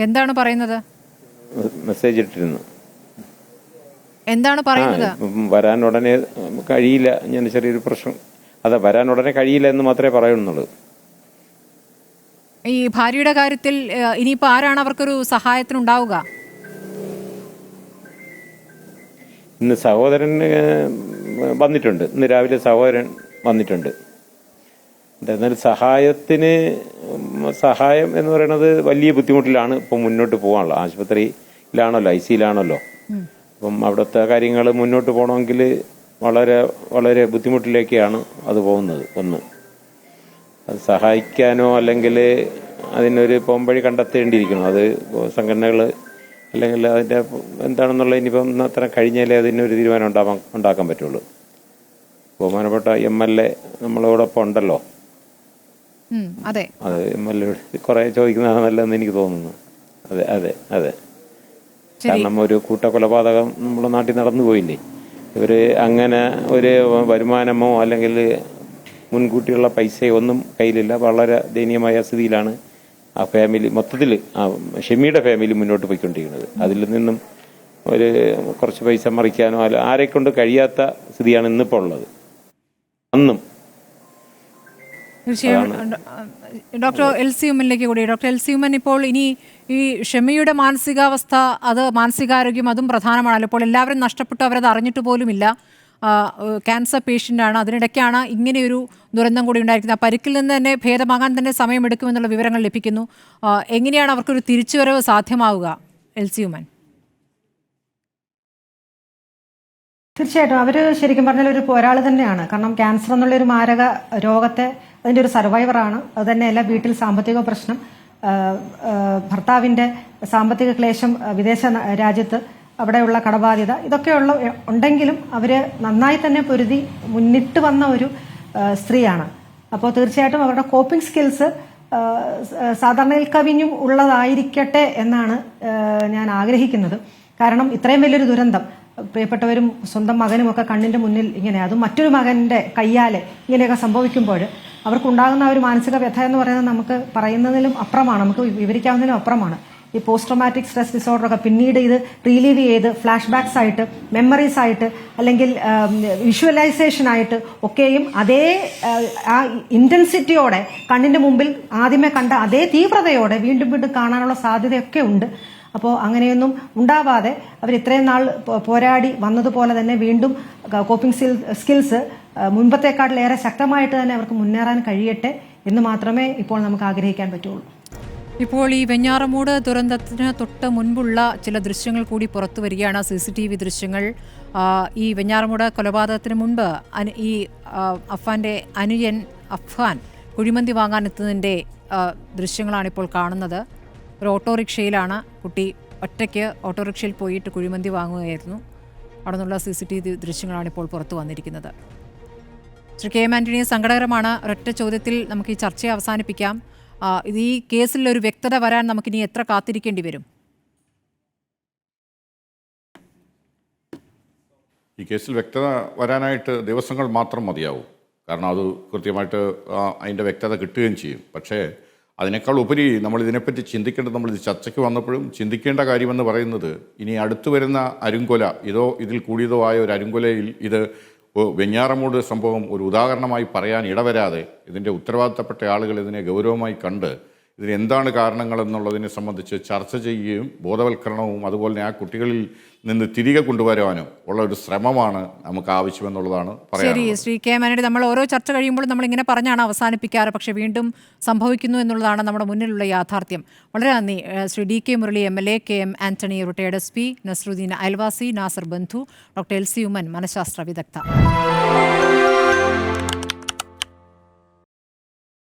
എന്താണ് പറയുന്നത്? മെസ്സേജ് ഇട്ടിരുന്നു. എന്താണ് പറയുന്നത്? വരാൻ ഉടനെ കഴിയില്ല, ഞാൻ ചെറിയൊരു പ്രശ്നം, അതെ, വരാൻ ഉടനെ കഴിയില്ല എന്ന് മാത്രമേ പറയുന്നുള്ളൂ. ഈ ഭാര്യയുടെ കാര്യത്തിൽ ഇനിയിപ്പോൾ ആരാണ് അവർക്കൊരു സഹായത്തിനുണ്ടാവുക? ഇന്ന് സഹോദരൻ വന്നിട്ടുണ്ട്. ഇന്ന് രാവിലെ സഹോദരൻ വന്നിട്ടുണ്ട്. എന്നാൽ സഹായം എന്ന് പറയുന്നത് വലിയ ബുദ്ധിമുട്ടിലാണ് ഇപ്പം മുന്നോട്ട് പോകാനുള്ളത്. ആശുപത്രിയിലാണല്ലോ, ICUലാണല്ലോ. അപ്പം അവിടുത്തെ കാര്യങ്ങൾ മുന്നോട്ട് പോകണമെങ്കിൽ വളരെ വളരെ ബുദ്ധിമുട്ടിലേക്കാണ് അത് പോകുന്നത്. ഒന്ന് അത് സഹായിക്കാനോ അല്ലെങ്കിൽ അതിനൊരു പോംവഴി കണ്ടെത്തേണ്ടിയിരിക്കണം. അത് സംഘടനകൾ അല്ലെങ്കിൽ അതിൻ്റെ എന്താണെന്നുള്ള ഇനിയിപ്പം അത്ര കഴിഞ്ഞാലേ അതിനൊരു തീരുമാനം ഉണ്ടാക്കാൻ പറ്റുള്ളൂ. ബഹുമാനപ്പെട്ട MLA നമ്മളോടൊപ്പം ഉണ്ടല്ലോ. അത് MLA കുറെ ചോദിക്കുന്നതാണ് നല്ലതെന്ന് എനിക്ക് തോന്നുന്നു. അതെ. കാരണം ഒരു കൂട്ടക്കൊലപാതകം നമ്മുടെ നാട്ടിൽ നടന്നു പോയില്ലേ. ഇവര് അങ്ങനെ ഒരു വരുമാനമോ അല്ലെങ്കിൽ മുൻകൂട്ടിയുള്ള പൈസയോ ഒന്നും കയ്യിലില്ല. വളരെ ദയനീയമായ സ്ഥിതിയിലാണ് ആ ഫാമിലി മൊത്തത്തിൽ, ഷെമിയുടെ ഫാമിലി മുന്നോട്ട് പോയിക്കൊണ്ടിരിക്കുന്നത്. അതിൽ നിന്നും ഒരു കുറച്ച് പൈസ മറിക്കാനോ അല്ല ആരെക്കൊണ്ട് കഴിയാത്ത സ്ഥിതിയാണ് ഇന്നിപ്പോൾ ഉള്ളത്. അന്നും തീർച്ചയായും ഡോക്ടർ എൽ സി ഉമ്മനിലേക്ക് കൂടി. ഡോക്ടർ എൽ സി ഉമ്മൻ, ഇപ്പോൾ ഇനി ഈ ഷെമിയുടെ മാനസികാവസ്ഥ, അത് മാനസികാരോഗ്യം അതും പ്രധാനമാണല്ലോ. ഇപ്പോൾ എല്ലാവരും നഷ്ടപ്പെട്ടു, അവരത് അറിഞ്ഞിട്ട് പോലുമില്ല. ക്യാൻസർ പേഷ്യൻ്റാണ്. അതിനിടയ്ക്കാണ് ഇങ്ങനെയൊരു ദുരന്തം കൂടി ഉണ്ടായിരിക്കുന്നത്. ആ പരിക്കിൽ നിന്ന് തന്നെ ഭേദമാകാൻ തന്നെ സമയമെടുക്കുമെന്നുള്ള വിവരങ്ങൾ ലഭിക്കുന്നു. എങ്ങനെയാണ് അവർക്കൊരു തിരിച്ചുവരവ് സാധ്യമാവുക എൽ സി ഉമ്മൻ? തീർച്ചയായിട്ടും അവർ ശരിക്കും പറഞ്ഞാൽ ഒരു പോരാളി തന്നെയാണ്. കാരണം ക്യാൻസർ എന്നുള്ളൊരു മാരക രോഗത്തെ അതിൻ്റെ ഒരു സർവൈവറാണ്. അത് തന്നെയല്ല, വീട്ടിൽ സാമ്പത്തിക പ്രശ്നം, ഭർത്താവിൻ്റെ സാമ്പത്തിക ക്ലേശം, വിദേശ രാജ്യത്ത് അവിടെയുള്ള കടബാധ്യത, ഇതൊക്കെ ഉണ്ടെങ്കിലും അവർ നന്നായി തന്നെ പൊരുതി മുന്നിട്ട് വന്ന ഒരു സ്ത്രീയാണ്. അപ്പോൾ തീർച്ചയായിട്ടും അവരുടെ കോപ്പിംഗ് സ്കിൽസ് സാധാരണയിൽ കവിഞ്ഞും ഉള്ളതായിരിക്കട്ടെ എന്നാണ് ഞാൻ ആഗ്രഹിക്കുന്നത്. കാരണം ഇത്രയും വലിയൊരു ദുരന്തം പ്രിയപ്പെട്ടവരും സ്വന്തം മകനും ഒക്കെ കണ്ണിന്റെ മുന്നിൽ ഇങ്ങനെ, അതും മറ്റൊരു മകന്റെ കയ്യാലെ ഇങ്ങനെയൊക്കെ സംഭവിക്കുമ്പോൾ അവർക്കുണ്ടാകുന്ന ഒരു മാനസിക വ്യഥ എന്ന് പറയുന്നത് നമുക്ക് പറയുന്നതിലും അപ്പുറമാണ്, നമുക്ക് വിവരിക്കാവുന്നതിലും അപ്പുറമാണ്. ഈ പോസ്റ്റ് ട്രോമാറ്റിക് സ്ട്രെസ് ഡിസോർഡർ ഒക്കെ പിന്നീട് ഇത് റീലീവ് ചെയ്ത് ഫ്ലാഷ് ബാക്സ് ആയിട്ട്, മെമ്മറീസ് ആയിട്ട്, അല്ലെങ്കിൽ വിഷ്വലൈസേഷൻ ആയിട്ട് ഒക്കെയും അതേ ആ ഇന്റൻസിറ്റിയോടെ കണ്ണിന്റെ മുമ്പിൽ ആദ്യമേ കണ്ട അതേ തീവ്രതയോടെ വീണ്ടും വീണ്ടും കാണാനുള്ള സാധ്യതയൊക്കെ ഉണ്ട്. അപ്പോൾ അങ്ങനെയൊന്നും ഉണ്ടാവാതെ അവർ ഇത്രയും നാൾ പോരാടി വന്നതുപോലെ തന്നെ വീണ്ടും കോപ്പിംഗ് സ്കിൽസ് മുൻപത്തെക്കാട്ടിലേറെ ശക്തമായിട്ട് തന്നെ അവർക്ക് മുന്നേറാൻ കഴിയട്ടെ എന്ന് മാത്രമേ ഇപ്പോൾ നമുക്ക് ആഗ്രഹിക്കാൻ പറ്റുള്ളൂ. ഇപ്പോൾ ഈ വെഞ്ഞാറമൂട് ദുരന്തത്തിന് തൊട്ട് മുൻപുള്ള ചില ദൃശ്യങ്ങൾ കൂടി പുറത്തു വരികയാണ്, CCTV ദൃശ്യങ്ങൾ. ഈ വെഞ്ഞാറമൂട് കൊലപാതകത്തിന് മുൻപ് ഈ അഫ്ഗാൻ്റെ അനുജൻ അഫ്ഗാൻ കുഴിമന്തി വാങ്ങാനെത്തുന്നതിൻ്റെ ദൃശ്യങ്ങളാണിപ്പോൾ കാണുന്നത്. ഒരു ഓട്ടോറിക്ഷയിലാണ് കുട്ടി ഒറ്റയ്ക്ക് ഓട്ടോറിക്ഷയിൽ പോയിട്ട് കുഴിമന്തി വാങ്ങുകയായിരുന്നു. അവിടെ നിന്നുള്ള CCTV ദൃശ്യങ്ങളാണ് ഇപ്പോൾ പുറത്തു വന്നിരിക്കുന്നത്. ശ്രീ കെ എം ആൻ്റണി, സങ്കടകരമാണ്. ഒരൊറ്റ ചോദ്യത്തിൽ നമുക്ക് ഈ ചർച്ചയെ അവസാനിപ്പിക്കാം. ഈ കേസിൽ ഒരു വ്യക്തത വരാൻ നമുക്കിനി എത്ര കാത്തിരിക്കേണ്ടി വരും? ഈ കേസിൽ വ്യക്തത വരാനായിട്ട് ദിവസങ്ങൾ മാത്രം മതിയാവും. കാരണം അത് കൃത്യമായിട്ട് അതിൻ്റെ വ്യക്തത കിട്ടുകയും ചെയ്യും. പക്ഷേ അതിനേക്കാൾ ഉപരി നമ്മൾ ഇതിനെപ്പറ്റി ചിന്തിക്കേണ്ടത്, നമ്മളിത് ചർച്ചയ്ക്ക് വന്നപ്പോഴും ചിന്തിക്കേണ്ട കാര്യമെന്ന് പറയുന്നത്, ഇനി അടുത്തു വരുന്ന അരുങ്കൊല, ഇതിൽ കൂടിയതോ ആയ ഒരു അരുങ്കൊലയിൽ ഇത് വെഞ്ഞാറമൂട് സംഭവം ഒരു ഉദാഹരണമായി പറയാൻ ഇടവരാതെ ഇതിൻ്റെ ഉത്തരവാദിത്തപ്പെട്ട ആളുകൾ ഇതിനെ ഗൗരവമായി കണ്ട് ഇതിന് എന്താണ് കാരണങ്ങളെന്നുള്ളതിനെ സംബന്ധിച്ച് ചർച്ച ചെയ്യുകയും ബോധവൽക്കരണവും അതുപോലെ തന്നെ ആ കുട്ടികളിൽ നിന്ന് തിരികെ കൊണ്ടുവരാനും ഉള്ള ഒരു ശ്രമമാണ് നമുക്ക് ആവശ്യമെന്നുള്ളതാണ് പറയാനുള്ളത്. ശരി ശ്രീ കെ മാനടി, നമ്മൾ ഓരോ ചർച്ച കഴിയുമ്പോൾ നമ്മളിങ്ങനെ പറഞ്ഞാണ് അവസാനിപ്പിക്കാറ്, പക്ഷേ വീണ്ടും സംഭവിക്കുന്നു എന്നുള്ളതാണ് നമ്മുടെ മുന്നിലുള്ള യാഥാർത്ഥ്യം. വളരെ നന്ദി Shri DK Murali MLA, K M Antony retired SP, Nasruddin അയൽവാസി, നാസർ ബന്ധു, ഡോക്ടർ LC ഉമ്മൻ മനഃശാസ്ത്ര വിദഗ്ധ.